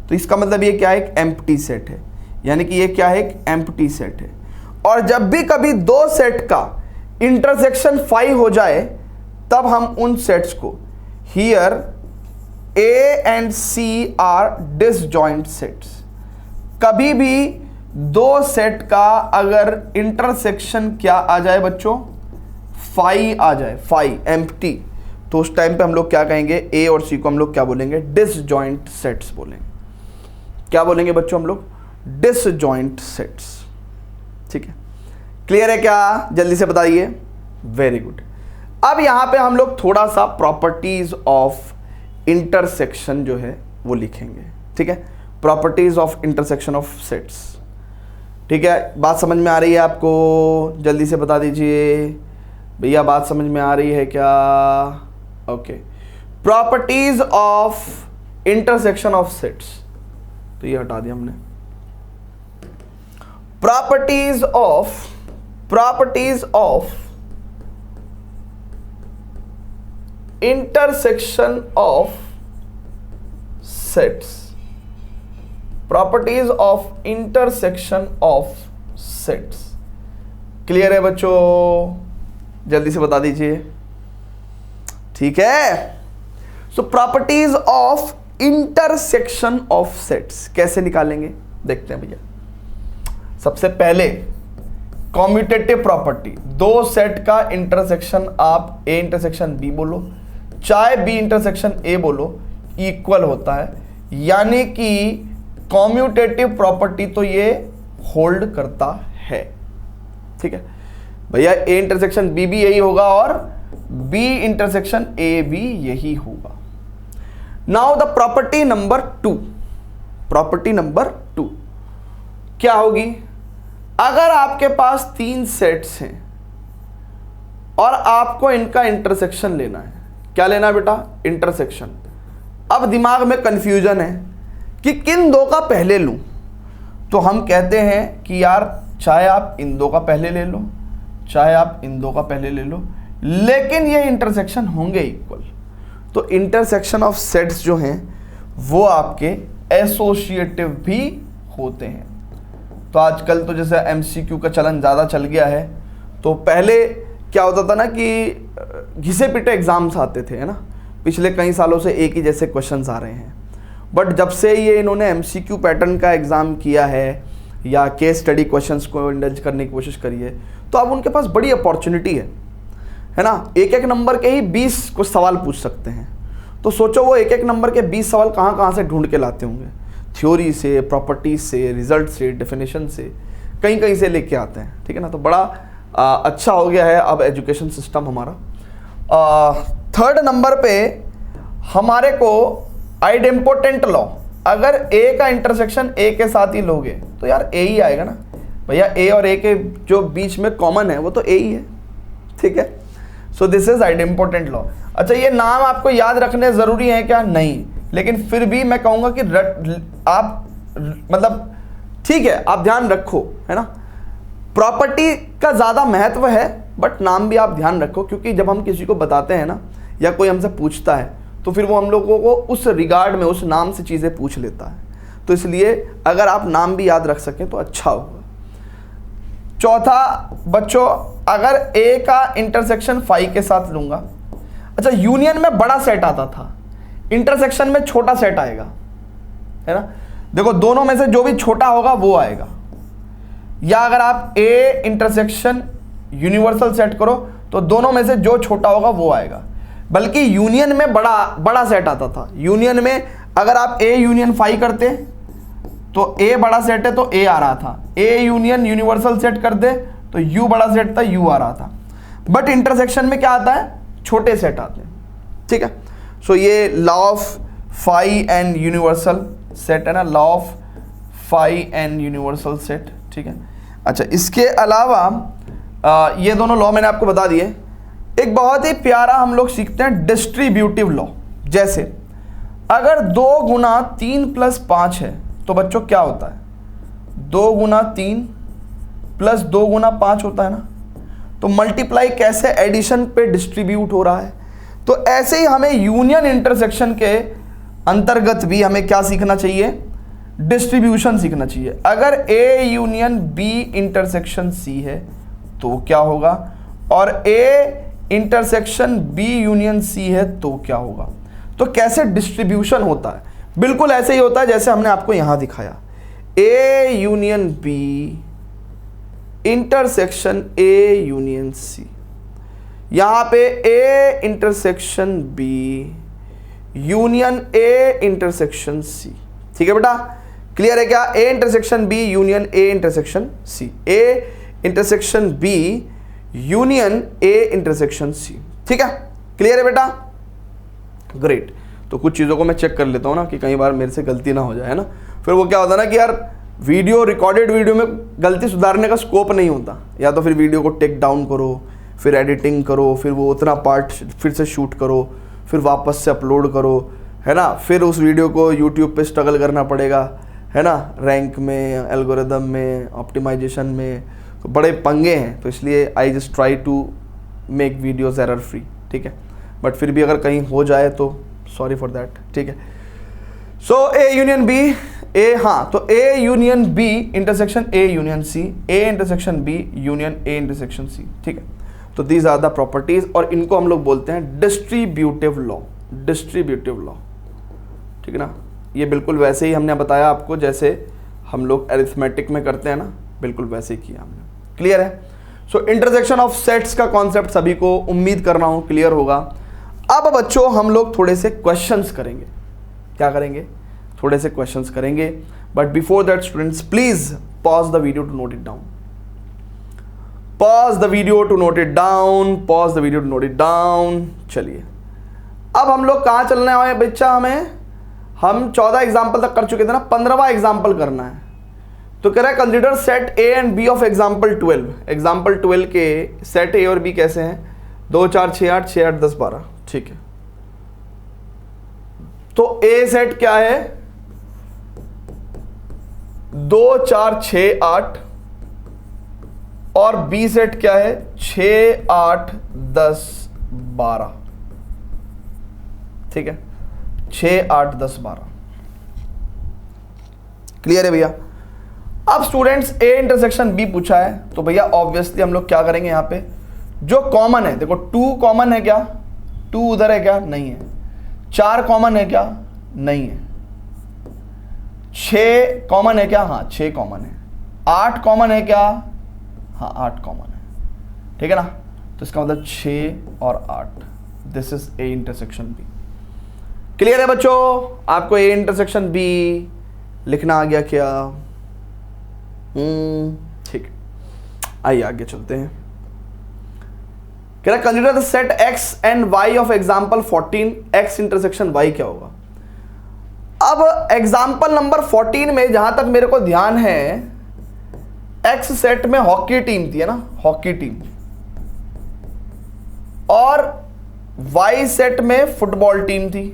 तो इसका मतलब ये क्या है, एक एम्प्टी सेट है, यानी कि ये क्या है, एक एम्प्टी सेट है। और जब भी कभी दो सेट का इंटरसेक्शन 5 हो जाए तब हम उन सेट्स को here A and C are disjoint sets. कभी भी दो सेट का अगर इंटरसेक्शन क्या आ जाए बच्चों, 5 आ जाए, 5 एम्प्टी, तो उस टाइम पे हम लोग क्या कहेंगे, ए और सी को हम लोग क्या बोलेंगे, डिसजॉइंट सेट्स बोलेंगे। क्या बोलेंगे बच्चों हम लोग, डिसजॉइंट सेट्स, ठीक है। क्लियर है क्या, जल्दी से बताइए, वेरी गुड। अब यहां पे हम लोग थोड़ा सा प्रॉपर्टीज ऑफ इंटरसेक्शन जो है वो लिखेंगे, ठीक है। Properties of intersection of sets, ठीक है। बात समझ में आ रही है आपको, जल्दी से बता दीजिए भैया, बात समझ में आ रही है क्या। Okay, properties of intersection of sets, तो ये हटा दिया हमने। Properties of intersection of sets, properties of intersection of sets. Clear है बच्चों, जल्दी से बता दीजिए, ठीक है। So properties of intersection of sets कैसे निकालेंगे, देखते हैं भैया। सबसे पहले कॉम्यूटेटिव प्रॉपर्टी, दो सेट का इंटरसेक्शन आप ए इंटरसेक्शन बी बोलो चाहे बी इंटरसेक्शन ए बोलो, इक्वल होता है, यानी कि कॉम्यूटेटिव प्रॉपर्टी तो ये होल्ड करता है, ठीक है भैया। ए इंटरसेक्शन बी भी यही होगा और बी इंटरसेक्शन ए भी यही होगा। Now the property number 2, property number 2 क्या होगी, अगर आपके पास 3 सेट्स हैं और आपको इनका इंटरसेक्शन लेना है, क्या लेना है बेटा, इंटरसेक्शन। अब दिमाग में कंफ्यूजन है कि किन दो का पहले लूं, तो हम कहते हैं कि यार चाहे आप इन दो का पहले ले लो चाहे आप इन दो का पहले ले लो, लेकिन ये इंटरसेक्शन होंगे इक्वल। तो इंटरसेक्शन ऑफ सेट्स जो हैं वो आपके एसोसिएटिव भी होते हैं। तो आजकल तो जैसे एमसीक्यू का चलन ज़्यादा चल गया है, तो पहले क्या होता था ना कि घिसे पिटे एग्जाम्स आते थे, है ना, पिछले कई सालों से एक ही जैसे क्वेश्चंस आ रहे हैं। बट जब से ये इन्होंने एमसीक्यू पैटर्न का एग्ज़ाम किया है या केस स्टडी क्वेश्चंस को इंडल्ज करने की कोशिश करी है, तो अब उनके पास बड़ी अपॉर्चुनिटी है ना। एक एक नंबर के ही 20 कुछ सवाल पूछ सकते हैं। तो सोचो वो एक एक नंबर के 20 सवाल कहाँ कहाँ से ढूंढ के लाते होंगे। थ्योरी से, प्रॉपर्टीज से, रिजल्ट से, डेफिनेशन से, कहीं कहीं से लेके आते हैं, ठीक है ना। तो बड़ा अच्छा हो गया है अब एजुकेशन सिस्टम हमारा। थर्ड नंबर पे हमारे को आइडेम्पोटेंट लॉ, अगर ए का इंटरसेक्शन ए के साथ ही लोगे तो यार ए ही आएगा ना भैया, ए और ए के जो बीच में कॉमन है वो तो ए ही है, ठीक है। सो दिस इज आइडेम्पोटेंट लॉ। अच्छा, ये नाम आपको याद रखने जरूरी है क्या? नहीं, लेकिन फिर भी मैं कहूंगा कि आप मतलब ठीक है, आप ध्यान रखो, है ना। प्रॉपर्टी का ज़्यादा महत्व है, बट नाम भी आप ध्यान रखो, क्योंकि जब हम किसी को बताते हैं ना, या कोई हमसे पूछता है, तो फिर वो हम लोगों को उस रिगार्ड में, उस नाम से चीज़ें पूछ लेता है। तो इसलिए अगर आप नाम भी याद रख सकें तो अच्छा होगा। चौथा बच्चों, अगर ए का इंटरसेक्शन फाई के साथ लूँगा, अच्छा यूनियन में बड़ा सेट आता था, इंटरसेक्शन में छोटा सेट आएगा, है ना। देखो दोनों में से जो भी छोटा होगा वो आएगा। या अगर आप ए इंटरसेक्शन यूनिवर्सल सेट करो तो दोनों में से जो छोटा होगा वो आएगा। बल्कि यूनियन में बड़ा सेट आता था। यूनियन में अगर आप ए यूनियन फाई करते तो ए बड़ा सेट है तो ए आ रहा था, ए यूनियन यूनिवर्सल सेट कर दे तो यू बड़ा सेट था, यू आ रहा था। बट इंटरसेक्शन में क्या आता है? छोटे सेट आते हैं, ठीक है। सो ये law of phi and universal set है ना, law of phi and universal set, ठीक है। अच्छा, इसके अलावा ये दोनों लॉ मैंने आपको बता दिए। एक बहुत ही प्यारा हम लोग सीखते हैं डिस्ट्रीब्यूटिव लॉ। जैसे अगर 2 गुना 3 प्लस 5 है तो बच्चों क्या होता है? 2 गुना 3 प्लस 2 गुना 5 होता है ना। तो मल्टीप्लाई कैसे एडिशन पे डिस्ट्रीब्यूट हो रहा है। तो ऐसे ही हमें यूनियन इंटरसेक्शन के अंतर्गत भी हमें क्या सीखना चाहिए? डिस्ट्रीब्यूशन सीखना चाहिए। अगर A union B intersection C है तो क्या होगा, और A intersection B union C है तो क्या होगा। तो कैसे डिस्ट्रीब्यूशन होता है? बिल्कुल ऐसे ही होता है जैसे हमने आपको यहां दिखाया, A union B intersection A union C. यहां पे A intersection B union A intersection C, ठीक है बेटा, क्लियर है क्या? A intersection B union A intersection C, A intersection B union A intersection C, ठीक है, क्लियर है बेटा? ग्रेट। तो कुछ चीज़ों को मैं चेक कर लेता हूँ ना, कि कई बार मेरे से गलती ना हो जाए, है ना। फिर वो क्या होता है ना कि यार वीडियो, रिकॉर्डेड वीडियो में गलती सुधारने का स्कोप नहीं होता। या तो फिर वीडियो को टेक डाउन करो, फिर एडिटिंग करो, फिर वो उतना पार्ट फिर से शूट करो, फिर वापस से अपलोड करो, है ना। फिर उस वीडियो को यूट्यूब पे स्ट्रगल करना पड़ेगा, है ना, रैंक में, एल्गोरिदम में, ऑप्टिमाइजेशन में, तो बड़े पंगे हैं। तो इसलिए I just try to make videos error free, ठीक है। बट फिर भी अगर कहीं हो जाए तो सॉरी फॉर दैट, ठीक है। सो ए यूनियन बी, ए, हाँ, तो A union B intersection A union C, A intersection B union A intersection C, ठीक है। तो दीज आर द प्रॉपर्टीज, और इनको हम लोग बोलते हैं डिस्ट्रीब्यूटिव लॉ, डिस्ट्रीब्यूटिव लॉ, ठीक है ना। ये बिल्कुल वैसे ही हमने बताया आपको जैसे हम लोग अरिथमेटिक में करते हैं ना, बिल्कुल वैसे ही किया हमने, क्लियर है। सो इंटरसेक्शन ऑफ सेट्स का कॉन्सेप्ट सभी को उम्मीद कर रहा हूं क्लियर होगा। अब बच्चों हम लोग थोड़े से क्वेश्चंस करेंगे। क्या करेंगे? थोड़े से क्वेश्चंस करेंगे। But before that students, please pause the video to note it down, pause the video to note it down, pause the video to note it down. चलिए अब हम लोग कहाँ चलने वाले बच्चा, हम 14 एग्जाम्पल तक कर चुके थे ना, 15वां एग्जाम्पल करना है। तो कह रहा है consider set A and B of example 12। Example 12 के सेट ए और बी कैसे हैं? 2 4 6 8, 6 8 10 12, ठीक है। तो ए सेट क्या है? 2 4 6 8, और बी सेट क्या है? 6 8 10 12, ठीक है, 6 8 10 12, क्लियर है भैया। अब स्टूडेंट्स ए इंटरसेक्शन बी पूछा है, तो भैया ऑब्वियसली हम लोग क्या करेंगे, यहां पे जो कॉमन है, देखो 2 कॉमन है क्या? 2 उधर है क्या? नहीं है। 4 कॉमन है क्या? नहीं है। 6 कॉमन है क्या? हाँ 6 कॉमन है। 8 कॉमन है क्या? हाँ 8 कॉमन है, ठीक है ना। तो इसका मतलब 6 और 8, this is A intersection B. Clear है बच्चों? आपको ए इंटरसेक्शन बी, लिखना आ गया क्या? ठीक है, आइए आगे चलते हैं। कह रहा consider the set x and y of example 14 x intersection y क्या होगा? अब एग्जांपल नंबर 14 में जहां तक मेरे को ध्यान है, x सेट में हॉकी टीम थी, है ना, हॉकी टीम, और y सेट में फुटबॉल टीम थी।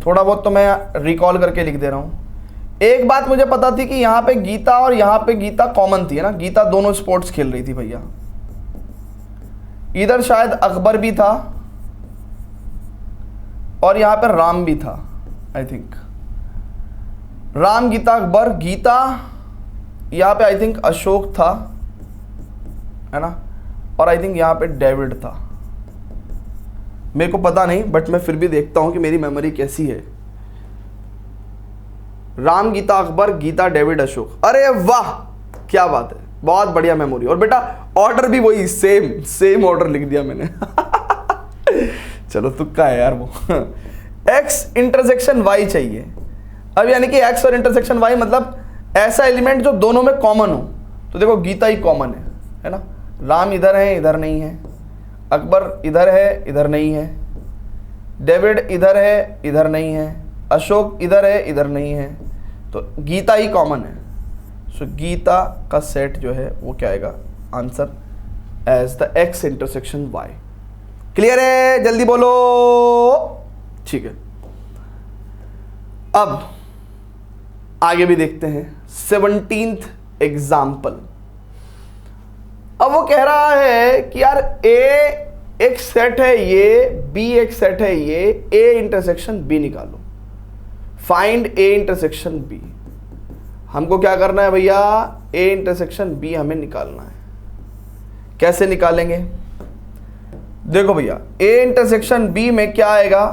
थोड़ा बहुत तो मैं रिकॉल करके लिख दे रहा हूं। एक बात मुझे पता थी कि यहां पे गीता और यहां पे गीता कॉमन थी, है ना, गीता दोनों स्पोर्ट्स खेल रही थी भैया। इधर शायद अकबर भी था और यहां पर राम भी था, आई थिंक। राम, गीता, अकबर, गीता, यहां पे आई थिंक अशोक था, है ना, और आई थिंक यहां पे डेविड था। मेरे को पता नहीं, बट मैं फिर भी देखता हूं कि मेरी मेमोरी कैसी है। राम, गीता, अकबर, गीता, डेविड, अशोक। अरे वाह, क्या बात है, बहुत बढ़िया मेमोरी। और बेटा ऑर्डर भी वही, सेम ऑर्डर लिख दिया मैंने। चलो तुक्का है यार वो। x इंटरसेक्शन y चाहिए। अब यानी कि x और इंटरसेक्शन y मतलब ऐसा एलिमेंट जो दोनों में कॉमन हो। तो देखो गीता ही कॉमन है ना, राम इधर है, इधर नहीं है, अकबर इधर है, इधर नहीं है, डेविड इधर है, इधर नहीं है, अशोक इधर है, इधर नहीं है, तो गीता ही कॉमन है। सो गीता का सेट जो है वो क्या आएगा answer, as the x intersection y। Clear है? जल्दी बोलो। ठीक है, अब आगे भी देखते हैं 17th एग्जाम्पल। अब वो कह रहा है कि यार a एक सेट है, ये b एक सेट है, ये a इंटरसेक्शन b निकालो। Find a intersection b। हमको क्या करना है भैया, a इंटरसेक्शन b हमें निकालना है। कैसे निकालेंगे? देखो भैया a इंटरसेक्शन b में क्या आएगा,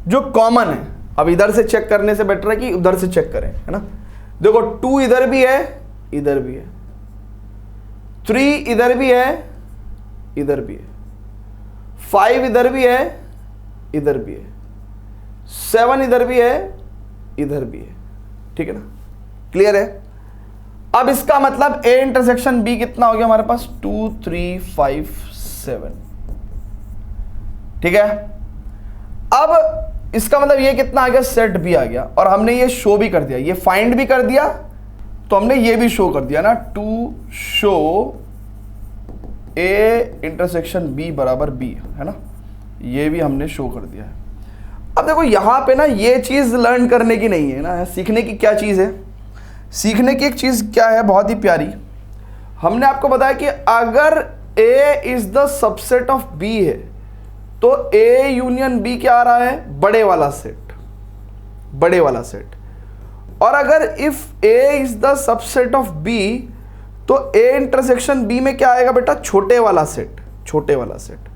जो कॉमन है। अब इधर से चेक करने से बेटर है कि उधर से चेक करें, है ना। देखो 2 इधर भी है, इधर भी है, 3 इधर भी है, इधर भी है, 5 इधर भी है, इधर भी है, 7 इधर भी है, इधर भी है। ठीक है ना, क्लियर है? अब इसका मतलब a इंटरसेक्शन b कितना हो गया हमारे पास, 2 3 5 7। ठीक है, अब इसका मतलब ये कितना आ गया, सेट b आ गया। और हमने ये शो भी कर दिया, ये फाइंड भी कर दिया, तो हमने ये भी शो कर दिया ना, to show a intersection b बराबर b, है ना, ये भी हमने शो कर दिया है। अब देखो यहां पे ना ये चीज लर्न करने की नहीं है ना, सीखने की क्या चीज है, सीखने की एक चीज क्या है बहुत ही प्यारी। हमने आपको बताया कि अगर a is the subset of b है तो a यूनियन b क्या आ रहा है, बड़े वाला सेट, बड़े वाला सेट। और अगर if a is the subset of b तो a इंटरसेक्शन b में क्या आएगा बेटा, छोटे वाला सेट, छोटे वाला सेट।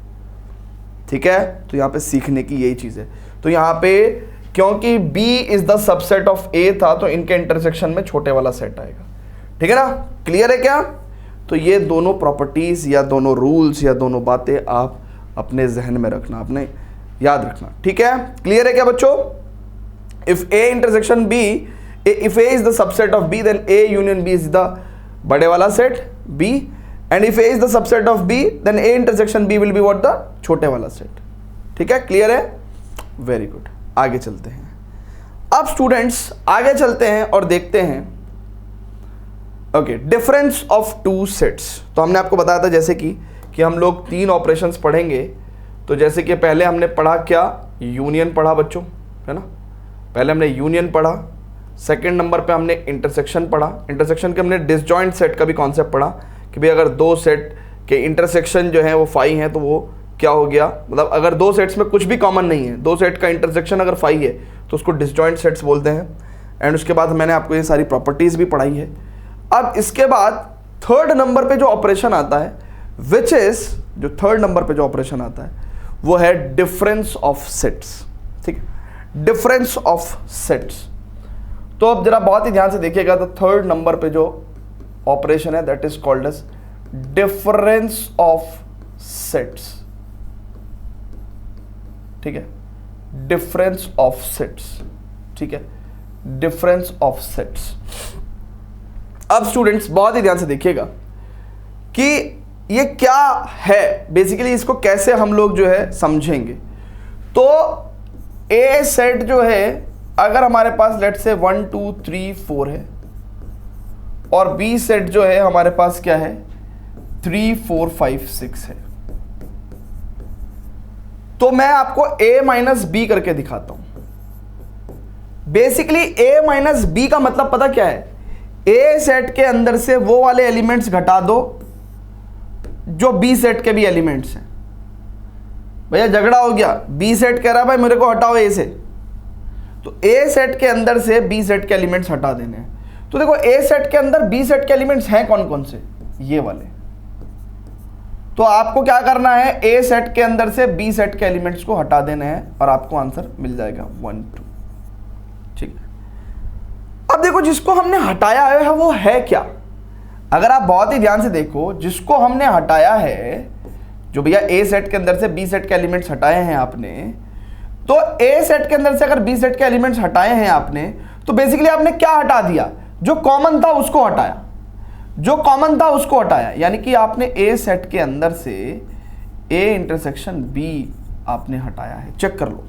ठीक है, तो यहां पे सीखने की यही चीज है। तो यहां पे क्योंकि b is the subset of a था तो इनके इंटरसेक्शन में छोटे वाला सेट आएगा। ठीक है ना, क्लियर है क्या? तो ये दोनों प्रॉपर्टीज या दोनों रूल्स या दोनों बातें आप अपने जहन में रखना, अपने याद रखना। ठीक है, क्लियर है क्या बच्चों? If a intersection b, if a is the subset of b then a union b is the बड़े वाला set b, and if a is the subset of b then a intersection b will be what, the छोटे वाला set. ठीक है, clear है? Very good, आगे चलते हैं। अब स्टूडेंट्स आगे चलते हैं और देखते हैं okay difference of two sets. तो हमने आपको बताया था जैसे कि हम लोग 3 ऑपरेशंस पढ़ेंगे। तो जैसे कि पहले हमने पढ़ा क्या, यूनियन पढ़ा बच्चों, है ना, पहले हमने यूनियन पढ़ा। सेकंड नंबर पे हमने इंटरसेक्शन पढ़ा। इंटरसेक्शन के हमने डिसजॉइंट सेट का भी कॉन्सेप्ट पढ़ा कि भाई अगर 2 सेट के इंटरसेक्शन जो है वो 5 है तो वो क्या हो गया, मतलब अगर 2 सेट्स में कुछ भी कॉमन नहीं है, 2 सेट का इंटरसेक्शन अगर 5 है तो उसको डिसजॉइंट सेट्स बोलते हैं। एंड उसके बाद मैंने आपको ये सारी प्रॉपर्टीज भी पढ़ाई है। अब इसके बाद थर्ड नंबर पे जो ऑपरेशन आता है, विच इज, जो थर्ड नंबर पे जो ऑपरेशन आता है वो है डिफरेंस ऑफ सेट्स। ठीक है, डिफरेंस ऑफ सेट्स। तो अब जरा बहुत ही ध्यान से देखिएगा, तो थर्ड नंबर पे जो ऑपरेशन है that is called age difference of sets. ठीक है, डिफरेंस ऑफ सेट्स। ठीक है, डिफरेंस ऑफ सेट्स। अब स्टूडेंट्स बहुत ही ध्यान से देखिएगा कि ये क्या है, बेसिकली इसको कैसे हम लोग जो है समझेंगे। तो ए सेट जो है, अगर हमारे पास लेट से 1 2 3 4 है, और बी सेट जो है हमारे पास क्या है 3 4 5 6 है, तो मैं आपको a माइनस बी करके दिखाता हूं। बेसिकली a माइनस बी का मतलब पता क्या है, a सेट के अंदर से वो वाले एलिमेंट्स घटा दो जो b सेट के भी एलिमेंट्स हैं। भैया झगड़ा हो गया, b सेट कह रहा है भाई मेरे को हटाओ a से, तो a सेट के अंदर से b सेट के एलिमेंट्स हटा देने हैं। तो देखो a सेट के अंदर b सेट के एलिमेंट्स हैं कौन कौन से, ये वाले। तो आपको क्या करना है, a सेट के अंदर से b सेट के एलिमेंट्स को हटा देने हैं और आपको आंसर मिल जाएगा 1 2। ठीक है, अब देखो जिसको हमने हटाया है वो है क्या। अगर आप बहुत ही ध्यान से देखो, जिसको हमने हटाया है, जो भैया a सेट के अंदर से b सेट के एलिमेंट्स हटाए हैं आपने, तो a सेट के अंदर से अगर b सेट के एलिमेंट्स हटाए हैं आपने, तो बेसिकली आपने क्या हटा दिया, जो कॉमन था उसको हटाया, जो कॉमन था उसको हटाया। यानी कि आपने a सेट के अंदर से a इंटरसेक्शन b आपने हटाया है। चेक कर लो,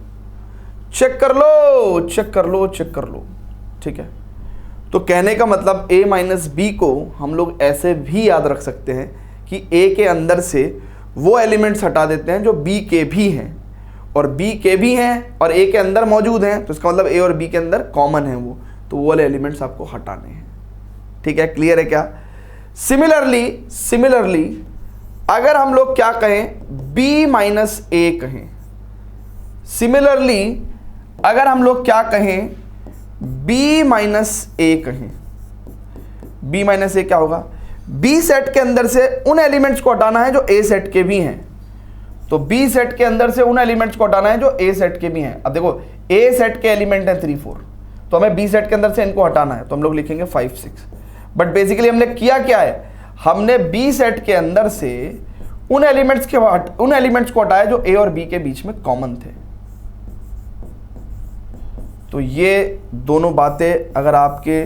चेक कर लो, चेक कर लो, चेक कर लो। ठीक है, तो कहने का मतलब a माइनस बी को हम लोग ऐसे भी याद रख सकते हैं कि a के अंदर से वो एलिमेंट्स हटा देते हैं जो b के भी हैं, और b के भी हैं और a के अंदर मौजूद हैं, तो इसका मतलब a और b के अंदर कॉमन है वो, तो वो वाले एलिमेंट्स आपको हटाने हैं। ठीक है, क्लियर है क्या। सिमिलरली अगर हम लोग क्या कहें, b माइनस ए कहें, सिमिलरली अगर हम लोग क्या कहें, b माइनस ए कहें, b माइनस ए क्या होगा, b सेट के अंदर से उन एलिमेंट्स को हटाना है जो a सेट के भी हैं। तो b सेट के अंदर से उन एलिमेंट्स को हटाना है जो a सेट के भी हैं। अब देखो a सेट के एलिमेंट हैं 3 4, तो हमें b सेट के अंदर से इनको हटाना है, तो हम लोग लिखेंगे 5 6। बट बेसिकली हमने किया क्या है, हमने b सेट के अंदर से उन एलिमेंट्स को हटाया जो a और b के बीच में कॉमन थे। तो ये दोनों बातें अगर आपके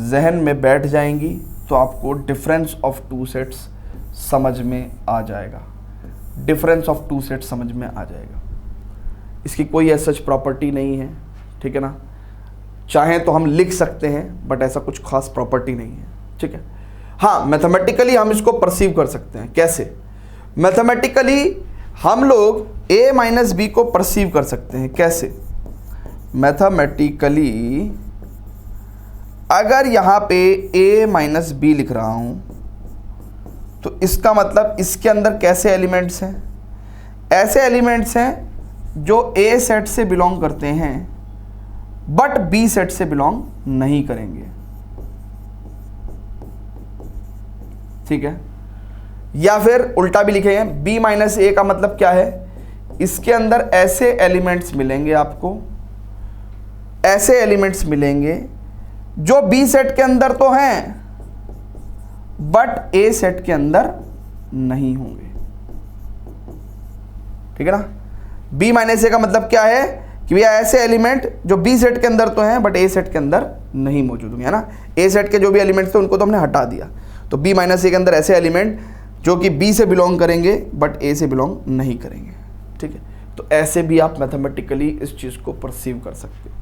जहन में बैठ जाएंगी तो आपको डिफरेंस ऑफ टू सेट्स समझ में आ जाएगा, डिफरेंस ऑफ टू सेट्स समझ में आ जाएगा। इसकी कोई ऐसा प्रॉपर्टी नहीं है, ठीक है ना, चाहें तो हम लिख सकते हैं बट ऐसा कुछ खास प्रॉपर्टी नहीं है। ठीक है, हाँ मैथमेटिकली हम इसको परसीव कर सकते हैं। कैसे, मैथमेटिकली हम लोग a माइनस बी को परसीव कर सकते हैं। कैसे, मैथमेटिकली अगर यहाँ पे a माइनस बी लिख रहा हूँ, तो इसका मतलब इसके अंदर कैसे एलिमेंट्स हैं, ऐसे एलिमेंट्स हैं जो a सेट से बिलोंग करते हैं बट b सेट से बिलोंग नहीं करेंगे। ठीक है, या फिर उल्टा भी लिखेंगे, b माइनस ए का मतलब क्या है, इसके अंदर ऐसे एलिमेंट्स मिलेंगे आपको, ऐसे एलिमेंट्स मिलेंगे जो b सेट के अंदर तो हैं बट a सेट के अंदर नहीं होंगे। ठीक है ना, b माइनस ए का मतलब क्या है कि भैया ऐसे एलिमेंट जो b सेट के अंदर तो हैं बट a सेट के अंदर नहीं मौजूद होंगे, है ना। a सेट के जो भी एलिमेंट्स थे उनको तो हमने हटा दिया, तो b माइनस ए के अंदर ऐसे एलिमेंट जो कि b से बिलोंग करेंगे बट a से बिलोंग नहीं करेंगे। ठीक है, तो ऐसे भी आप मैथमेटिकली इस चीज़ को परसीव कर सकते हो।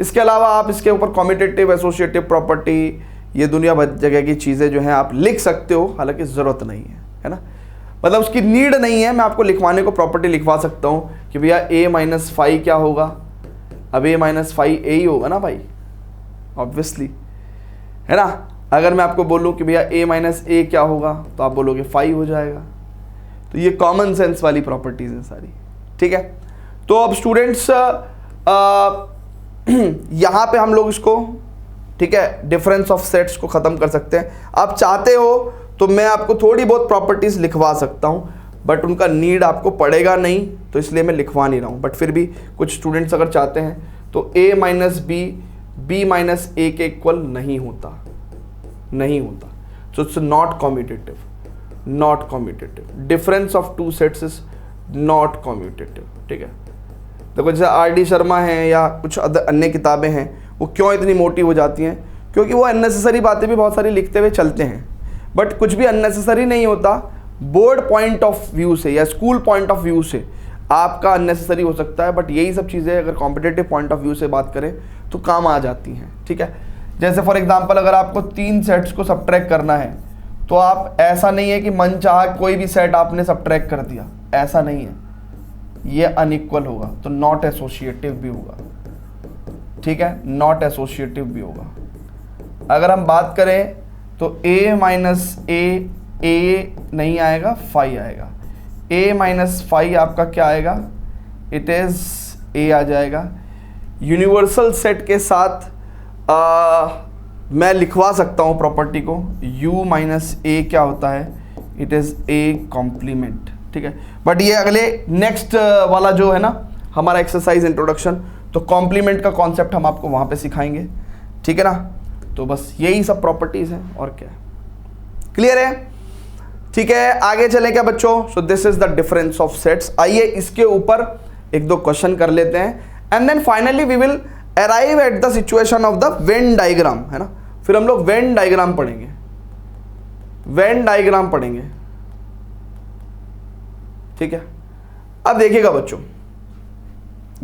इसके अलावा आप इसके ऊपर कॉम्यूटेटिव, एसोसिएटिव प्रॉपर्टी, ये दुनिया भर जगह की चीज़ें जो हैं आप लिख सकते हो, हालांकि ज़रूरत नहीं है ना, मतलब उसकी नीड नहीं है। मैं आपको लिखवाने को प्रॉपर्टी लिखवा सकता हूँ कि भैया a माइनस फाइव क्या होगा, अब a माइनस फाइव a ही होगा ना भाई, ऑब्वियसली, है ना। अगर मैं आपको बोलूँ कि भैया a माइनस a क्या होगा, तो आप बोलोगे 5 हो जाएगा। तो ये कॉमन सेंस वाली प्रॉपर्टीज़ हैं सारी। ठीक है, तो अब स्टूडेंट्स यहाँ पे हम लोग इसको, ठीक है, डिफरेंस ऑफ सेट्स को ख़त्म कर सकते हैं। आप चाहते हो तो मैं आपको थोड़ी बहुत प्रॉपर्टीज़ लिखवा सकता हूँ, बट उनका नीड आपको पड़ेगा नहीं, तो इसलिए मैं लिखवा नहीं रहा हूँ। बट फिर भी कुछ स्टूडेंट्स अगर चाहते हैं तो a minus B b minus A के इक्वल नहीं होता, नहीं होता। So it's not commutative, not commutative. Difference of two sets is not commutative. ठीक है, देखो जैसे R.D. शर्मा हैं या कुछ अन्य किताबें हैं, वो क्यों इतनी मोटी हो जाती हैं? क्योंकि वो अननेसेसरी बातें भी बहुत सारी लिखते हुए चलते हैं, बट कुछ भी अननेसेसरी नहीं होता। बोर्ड पॉइंट ऑफ व्यू से या स्कूल पॉइंट ऑफ व्यू से आपका अननेसेसरी हो सकता है, बट यही सब चीज़ें अगर कॉम्पिटेटिव पॉइंट ऑफ व्यू से बात करें तो काम आ जाती हैं, ठीक है। जैसे फॉर एग्जांपल अगर आपको 3 सेट्स को सबट्रैक्ट करना है, तो आप ऐसा नहीं है कि मन चाहा कोई भी सेट आपने सबट्रैक्ट कर दिया, ऐसा नहीं है, ये अनइक्वल होगा, तो नॉट एसोसिएटिव भी होगा, ठीक है, नॉट एसोसिएटिव भी होगा। अगर हम बात करें तो a माइनस ए नहीं आएगा, फाई आएगा। a माइनस फाई आपका क्या आएगा? इट इज़ a आ जाएगा। यूनिवर्सल सेट के साथ मैं लिखवा सकता हूँ प्रॉपर्टी को, u माइनस ए क्या होता है? इट इज़ a कॉम्प्लीमेंट, ठीक है। बट ये अगले नेक्स्ट वाला जो है ना हमारा एक्सरसाइज इंट्रोडक्शन, तो कॉम्प्लीमेंट का कॉन्सेप्ट हम आपको वहाँ पे सिखाएंगे, ठीक है ना। तो बस यही सब प्रॉपर्टीज़ हैं और क्या है, क्लियर है? ठीक है, आगे चलें क्या बच्चों? So this is the difference of sets. आइए इसके ऊपर 1-2 क्वेश्चन कर लेते हैं, and then finally we will arrive at the situation of the Venn diagram, है ना। फिर हम लोग वेन डायग्राम पढ़ेंगे, वेन डायग्राम पढ़ेंगे, ठीक है। अब देखिएगा बच्चों,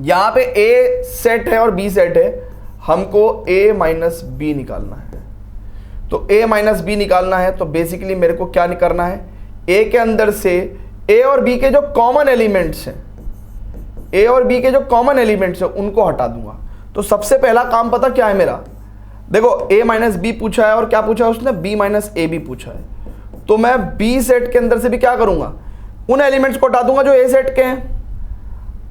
यहां पे ए सेट है और बी सेट है, हमको a माइनस बी निकालना है। तो a माइनस बी निकालना है तो बेसिकली मेरे को क्या करना है? a के अंदर से a और b के जो कॉमन एलिमेंट्स हैं, a और b के जो कॉमन एलिमेंट्स हैं उनको हटा दूंगा। तो सबसे पहला काम पता क्या है मेरा? देखो a माइनस बी पूछा है और क्या पूछा है उसने? b माइनस ए बी पूछा है। तो मैं b सेट के अंदर से भी क्या करूंगा? उन एलिमेंट्स को हटा दूंगा जो a सेट के हैं।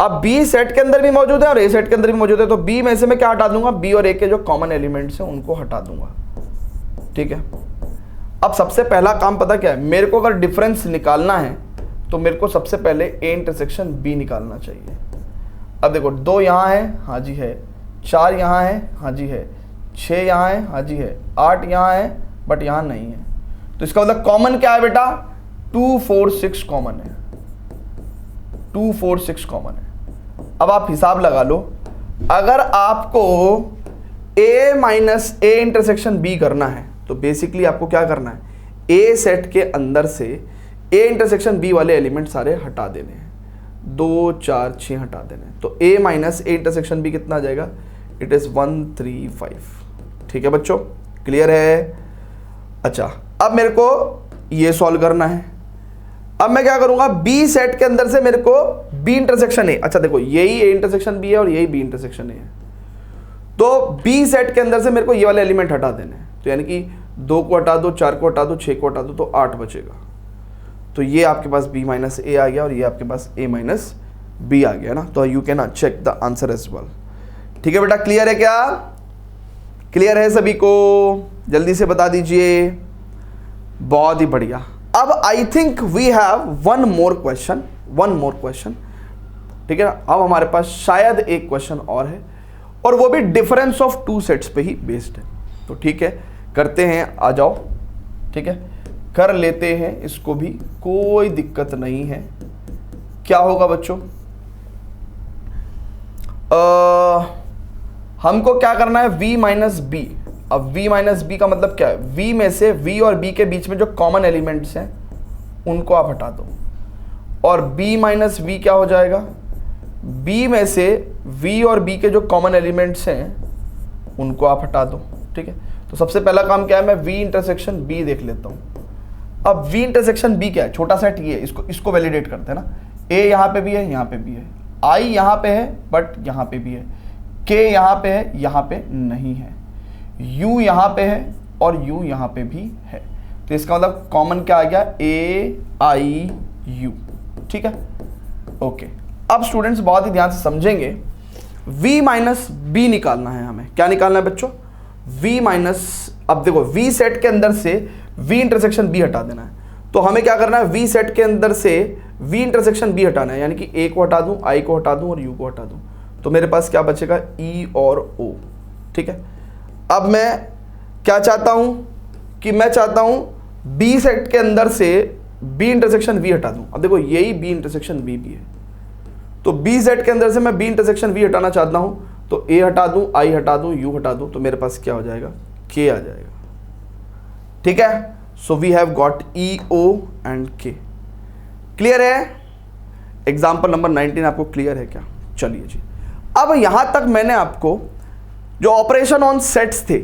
अब b सेट के अंदर भी मौजूद है और a सेट के अंदर भी मौजूद है, तो b में से मैं क्या हटा दूंगा? b और a के जो कॉमन एलिमेंट्स हैं उनको हटा दूंगा, ठीक है। अब सबसे पहला काम पता क्या है? मेरे को अगर डिफरेंस निकालना है तो मेरे को सबसे पहले a इंटरसेक्शन b निकालना चाहिए। अब देखो 2 यहाँ है, हाँ जी है, 4 यहाँ है, हाँ जी है, 6 यहाँ है, हाँ जी है, 8 यहाँ है बट यहाँ नहीं है। तो इसका मतलब कॉमन क्या है बेटा? 2 4 6 कॉमन है, 2 4 6 कॉमन है। अब आप हिसाब लगा लो, अगर आपको a minus A intersection b करना है तो बेसिकली आपको क्या करना है? a सेट के अंदर से a इंटरसेक्शन b वाले एलिमेंट सारे हटा देने हैं, 2 4 6 हटा देने हैं। तो a minus A intersection b कितना आ जाएगा? इट इज़ 1 3 5, ठीक है बच्चों, क्लियर है? अच्छा, अब मेरे को ये सॉल्व करना है। अब मैं क्या करूंगा? बी सेट के अंदर से मेरे को बी इंटरसेक्शन ए, अच्छा देखो यही ए इंटरसेक्शन बी है और यही बी इंटरसेक्शन ए है, तो बी सेट के अंदर से मेरे को ये वाले एलिमेंट हटा देने हैं। तो यानी कि 2 को हटा दो, 4 को हटा दो, 6 को हटा दो, तो 8 बचेगा। तो ये आपके पास b माइनस ए आ गया और ये आपके पास a माइनस बी आ गया ना। तो you can check the answer as well, ठीक है बेटा। क्लियर है क्या? क्लियर है सभी को? जल्दी से बता दीजिए। बहुत ही बढ़िया। अब I think we have one more question, ठीक है ना। अब हमारे पास शायद एक क्वेश्चन और है और वो भी डिफरेंस ऑफ 2 सेट्स पे ही बेस्ड है। तो ठीक है, करते हैं, आ जाओ, ठीक है, कर लेते हैं इसको भी, कोई दिक्कत नहीं है। क्या होगा बच्चों? हमको क्या करना है? v minus B. अब v माइनस बी का मतलब क्या है? v में से v और b के बीच में जो कॉमन एलिमेंट्स हैं उनको आप हटा दो, और b माइनस वी क्या हो जाएगा? b में से v और b के जो कॉमन एलिमेंट्स हैं उनको आप हटा दो, ठीक है। तो सबसे पहला काम क्या है? मैं v इंटरसेक्शन b देख लेता हूँ। अब v इंटरसेक्शन b क्या है? छोटा सेट ये, इसको वैलिडेट करते हैं ना। a यहाँ पे भी है, यहाँ पे भी है, i यहाँ पे है बट यहाँ पे भी है, k यहाँ पे है, यहाँ पे नहीं है, u यहाँ पे है और u यहाँ पे भी है। तो इसका मतलब कॉमन क्या आ गया? a i u, ठीक है, ओके। अब स्टूडेंट्स बहुत ही ध्यान से समझेंगे, v माइनस बी निकालना है हमें। क्या निकालना है बच्चों? v माइनस, अब देखो v सेट के अंदर से v इंटरसेक्शन b हटा देना है। तो हमें क्या करना है? v सेट के अंदर से v इंटरसेक्शन b हटाना है, यानी कि a को हटा दूं, i को हटा दूं और u को हटा दूं। तो मेरे पास क्या बचेगा? e और o, ठीक है। अब मैं क्या चाहता हूं कि मैं चाहता हूं b सेट के अंदर से b इंटरसेक्शन v हटा दूं। अब देखो यही b इंटरसेक्शन v भी है, तो बी जेड के अंदर से मैं बी इंटरसेक्शन वी हटाना चाहता हूँ, तो ए हटा दूँ, आई हटा दूँ, यू हटा दूँ, तो मेरे पास क्या हो जाएगा, के आ जाएगा। ठीक है, so we have got E O and K. Clear है? एग्जाम्पल नंबर 19 आपको क्लियर है क्या? चलिए जी, अब यहां तक मैंने आपको जो ऑपरेशन ऑन सेट्स थे,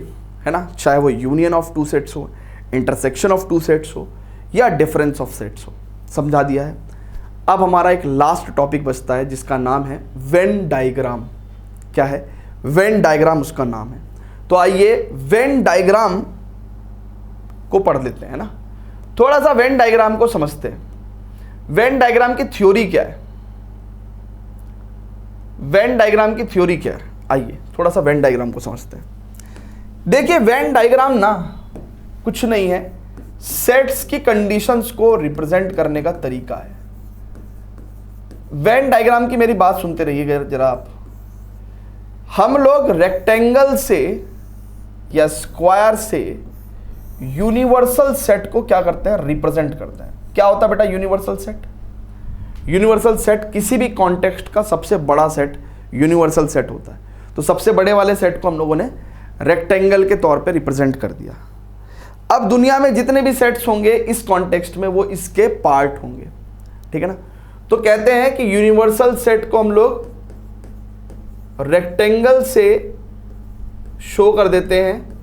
है ना, चाहे वो यूनियन ऑफ टू सेट्स हो, इंटरसेक्शन ऑफ टू सेट्स हो, या डिफरेंस ऑफ सेट्स हो, समझा दिया है। अब हमारा एक लास्ट टॉपिक बचता है जिसका नाम है वेन डायग्राम। क्या है? वेन डायग्राम उसका नाम है। तो आइए वेन डायग्राम को पढ़ लेते हैं ना, थोड़ा सा वेन डायग्राम को समझते हैं। वेन डायग्राम की थ्योरी क्या है? वेन डायग्राम की थ्योरी क्या है? आइए थोड़ा सा वेन डायग्राम को समझते हैं। देखिए वेन डायग्राम ना कुछ नहीं है, सेट्स की कंडीशंस को रिप्रेजेंट करने का तरीका है। वेन डायग्राम की मेरी बात सुनते रहिएगा जरा आप। हम लोग रेक्टेंगल से या स्क्वायर से यूनिवर्सल सेट को क्या करते हैं? रिप्रेजेंट करते हैं। क्या होता है बेटा यूनिवर्सल सेट? यूनिवर्सल सेट किसी भी कॉन्टेक्स्ट का सबसे बड़ा सेट यूनिवर्सल सेट होता है। तो सबसे बड़े वाले सेट को हम लोगों ने रेक्टेंगल के तौर पे रिप्रेजेंट कर दिया। अब दुनिया में जितने भी सेट्स होंगे इस कॉन्टेक्स्ट में वो इसके पार्ट होंगे, ठीक है ना। तो कहते हैं कि यूनिवर्सल सेट को हम लोग रेक्टेंगल से शो कर देते हैं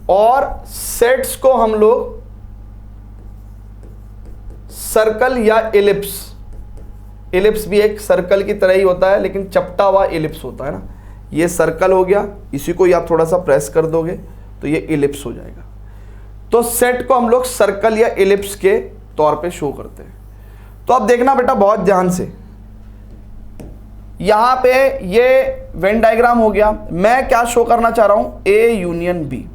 और सेट्स को हम लोग सर्कल या एलिप्स, एलिप्स भी एक सर्कल की तरह ही होता है लेकिन चपटा हुआ एलिप्स होता है ना। ये सर्कल हो गया, इसी को ही आप थोड़ा सा प्रेस कर दोगे तो ये एलिप्स हो जाएगा। तो सेट को हम लोग सर्कल या एलिप्स के तौर पे शो करते हैं। तो अब देखना बेटा बहुत ध्यान से, यहां पे ये वेन डायग्राम हो गया। मैं क्या शो करना चाह रहा हूं? A union B.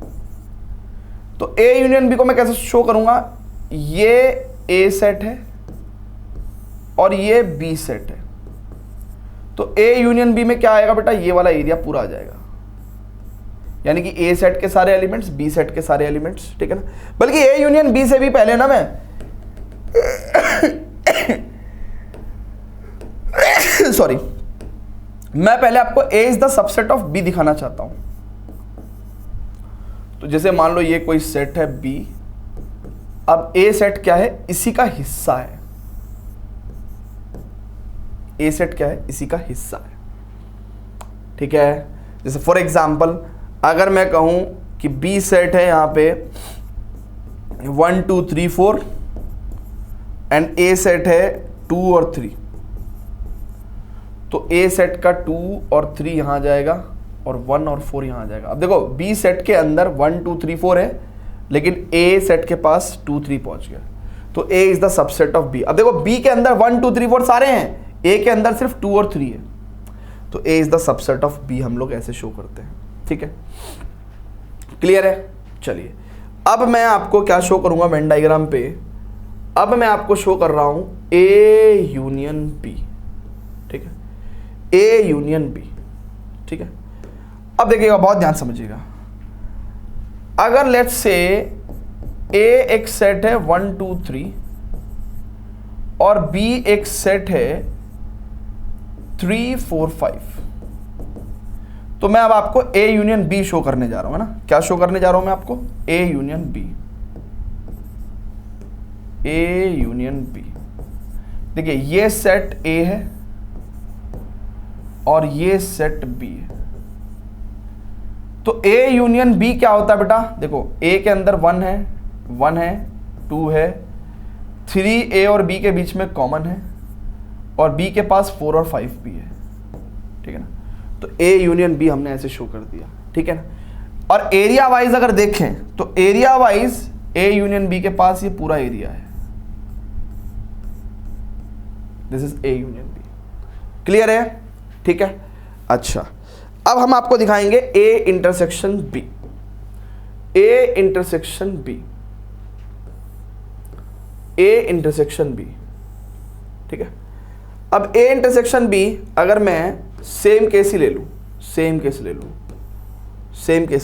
तो ए यूनियन बी को मैं कैसे शो करूंगा? ये ए सेट है और ये बी सेट है। तो ए यूनियन बी में क्या आएगा बेटा? ये वाला एरिया पूरा आ जाएगा, यानी कि ए सेट के सारे एलिमेंट्स, बी सेट के सारे एलिमेंट्स, ठीक है ना। बल्कि ए यूनियन बी से भी पहले ना मैं सॉरी, मैं पहले आपको A is the subset of B दिखाना चाहता हूं। तो जैसे मान लो ये कोई सेट है बी, अब ए सेट क्या है? इसी का हिस्सा है। ए सेट क्या है? इसी का हिस्सा है, ठीक है। जैसे फॉर एग्जाम्पल अगर मैं कहूं कि बी सेट है यहां पे 1 2 3 4 एंड ए सेट है 2 और 3, तो ए सेट का 2 और 3 यहां आ जाएगा और 1 और 4 यहां आ जाएगा। अब देखो बी सेट के अंदर 1 2 3 4 है लेकिन ए सेट के पास 2 3 पहुंच गया, तो A is the subset of B. अब देखो बी के अंदर 1 2 3 4 सारे हैं, ए के अंदर सिर्फ 2 और 3 है, तो A is the subset of B हम लोग ऐसे शो करते हैं, ठीक है। क्लियर है? चलिए अब मैं आपको क्या शो करूंगा वेन डायग्राम पे? अब मैं आपको शो कर रहा हूं ए यूनियन बी, ठीक है, ए यूनियन बी, ठीक है। अब देखिएगा बहुत ध्यान समझिएगा, अगर लेट्स से ए एक सेट है 1 2 3 और बी एक सेट है 3 4 5, तो मैं अब आपको ए यूनियन बी शो करने जा रहा हूं, है ना। क्या शो करने जा रहा हूं मैं आपको? A union B, A union B. देखिए ये सेट ए है और ये सेट बी है, तो ए यूनियन बी क्या होता है बेटा? देखो ए के अंदर 1 है 2 है, 3 ए और बी के बीच में कॉमन है और बी के पास 4 और 5 भी है, ठीक है ना। तो ए यूनियन बी हमने ऐसे शो कर दिया, ठीक है ना। और एरिया वाइज अगर देखें तो area wise A union B के पास ये पूरा एरिया है, this is A union B. Clear है? ठीक है। अच्छा अब हम आपको दिखाएंगे A intersection B, A intersection B, A intersection B, ठीक है। अब ए इंटरसेक्शन बी अगर मैं सेम केस ही ले लूं, सेम केस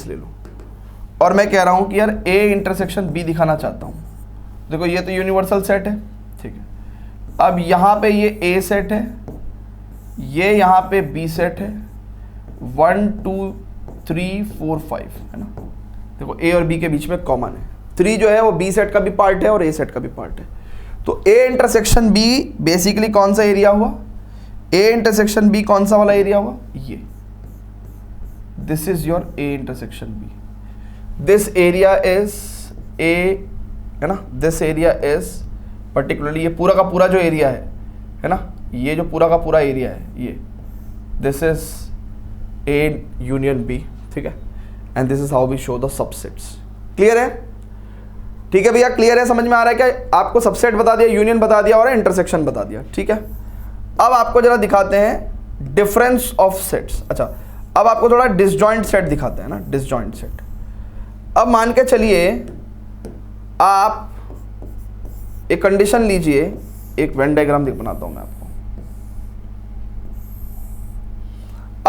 ले लूं और मैं कह रहा हूं कि यार ए इंटरसेक्शन बी दिखाना चाहता हूं। देखो ये तो यूनिवर्सल सेट है, ठीक है। अब यहाँ पे ये ए सेट है, ये यहाँ पे बी सेट है, 1 2 3 4 5 है ना। देखो ए और बी के बीच में कॉमन है, 3 जो है वो बी सेट का भी पार्ट है और ए सेट का भी पार्ट है। तो ए इंटरसेक्शन बी बेसिकली कौन सा एरिया हुआ, ए इंटरसेक्शन बी कौन सा वाला एरिया हुआ, ये this is your A intersection B, this area is A है ना, दिस एरिया इज पर्टिकुलरली ये पूरा का पूरा जो एरिया है ना, ये जो पूरा का पूरा एरिया है ये, this is A union B, ठीक है। And this is how we show the subsets. Clear है? ठीक है भैया, क्लियर है, समझ में आ रहा है क्या? आपको सबसेट बता दिया, यूनियन बता दिया और इंटरसेक्शन बता दिया, ठीक है। अब आपको जरा दिखाते हैं डिफरेंस ऑफ सेट्स। अच्छा, अब आपको थोड़ा डिसजॉइंट सेट दिखाते हैं ना, डिसजॉइंट सेट। अब मान के चलिए आप एक कंडीशन लीजिए, एक वेन डायग्राम बनाता हूं मैं आपको।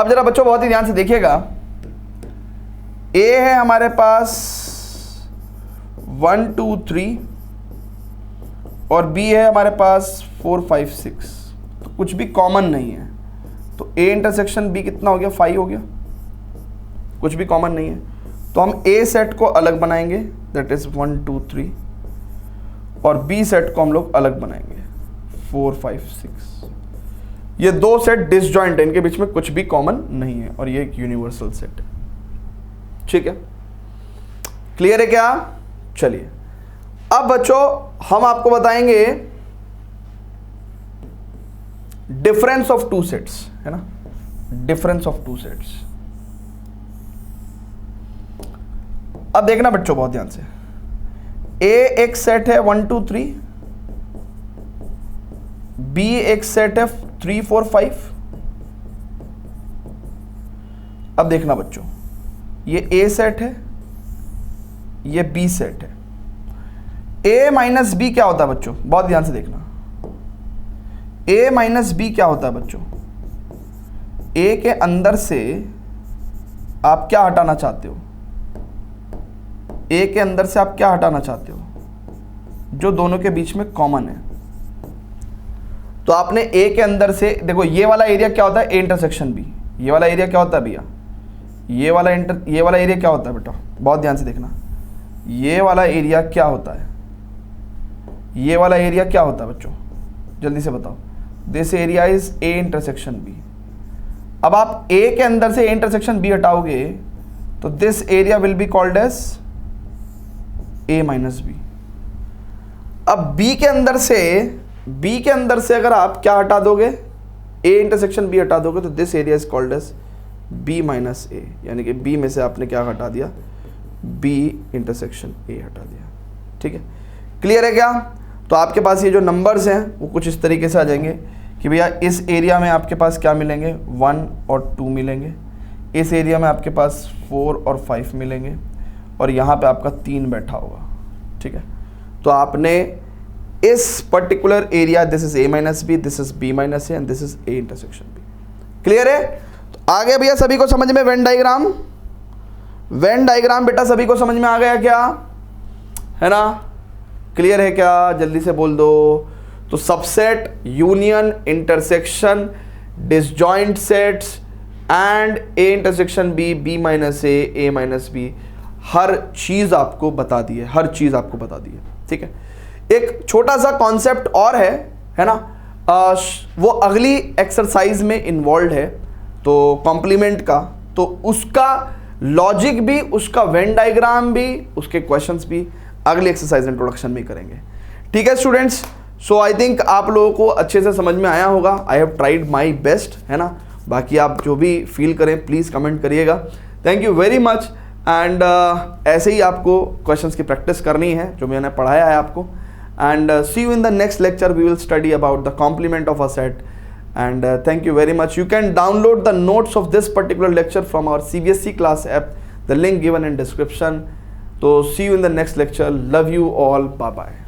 अब जरा बच्चों बहुत ही ध्यान से देखिएगा, ए है हमारे पास 1 2 3 और बी है हमारे पास 4 5 6, तो कुछ भी कॉमन नहीं है। तो ए इंटरसेक्शन बी कितना हो गया, 5 हो गया, कुछ भी कॉमन नहीं है। तो हम ए सेट को अलग बनाएंगे, दैट इज 1 2 3, और बी सेट को हम लोग अलग बनाएंगे 4 5 6। ये दो सेट डिसजॉइंट है, इनके बीच में कुछ भी कॉमन नहीं है और ये एक यूनिवर्सल सेट है, ठीक है। क्लियर है क्या? चलिए अब बच्चों हम आपको बताएंगे डिफरेंस ऑफ टू सेट्स, है ना, डिफरेंस ऑफ टू सेट्स। अब देखना बच्चों बहुत ध्यान से, ए एक सेट है 1 2 3, बी एक सेट है 3 4 5। अब देखना बच्चों, ये ए सेट है, ये बी सेट है। ए माइनस बी क्या होता है बच्चों, बहुत ध्यान से देखना, ए माइनस बी क्या होता है बच्चों, ए के अंदर से आप क्या हटाना चाहते हो, ए के अंदर से आप क्या हटाना चाहते हो, जो दोनों के बीच में कॉमन है। तो आपने ए के अंदर से, देखो ये वाला एरिया क्या होता है, ए इंटरसेक्शन बी, ये वाला एरिया क्या होता है भैया, ये वाला एरिया क्या होता है बेटा, बहुत ध्यान से देखना, ये वाला एरिया क्या होता है, ये वाला एरिया क्या होता है बच्चों, जल्दी से बताओ। This area is A intersection B. अब आप ए के अंदर से ए इंटरसेक्शन बी हटाओगे तो this area will be called as A minus B. अब बी के अंदर से अगर आप क्या हटा दोगे, ए इंटरसेक्शन बी हटा दोगे तो this area is called as B minus A, यानी कि बी में से आपने क्या हटा दिया, बी इंटरसेक्शन ए हटा दिया, ठीक है। क्लियर है क्या? तो आपके पास ये जो नंबर्स हैं वो कुछ इस तरीके से आ जाएंगे कि भैया इस एरिया में आपके पास क्या मिलेंगे, 1 और 2 मिलेंगे, इस एरिया में आपके पास 4 और 5 मिलेंगे, और यहाँ पे आपका 3 बैठा होगा, ठीक है। तो आपने इस particular area, this is A minus B, this is B minus A and this is A intersection B. Clear है? तो आगे भैया सभी को समझ में वेन डायग्राम, वेन डायग्राम बेटा सभी को समझ में आ गया क्या, है ना? क्लियर है क्या? जल्दी से बोल दो। तो subset, union, intersection, disjoint sets and A intersection B, B minus A minus B, हर चीज आपको बता दी है, हर चीज आपको बता दी है, ठीक है। एक छोटा सा कॉन्सेप्ट और है ना, वो अगली एक्सरसाइज में इन्वॉल्व है, तो कॉम्प्लीमेंट का, तो उसका लॉजिक भी, उसका वेन डायग्राम भी, उसके क्वेश्चंस भी अगली एक्सरसाइज इंट्रोडक्शन में करेंगे, ठीक है स्टूडेंट्स। सो आई थिंक आप लोगों को अच्छे से समझ में आया होगा, I have tried my best, है ना। बाकी आप जो भी फील करें प्लीज़ कमेंट करिएगा। Thank you very much. And ऐसे ही आपको क्वेश्चंस की प्रैक्टिस करनी है जो मैंने पढ़ाया है आपको। And see you in the next lecture, we will study about the complement of a set. And thank you very much. You can download the notes of this particular lecture from our CBSE class app, the link given in description. So see you in the next lecture. Love you all. Bye bye.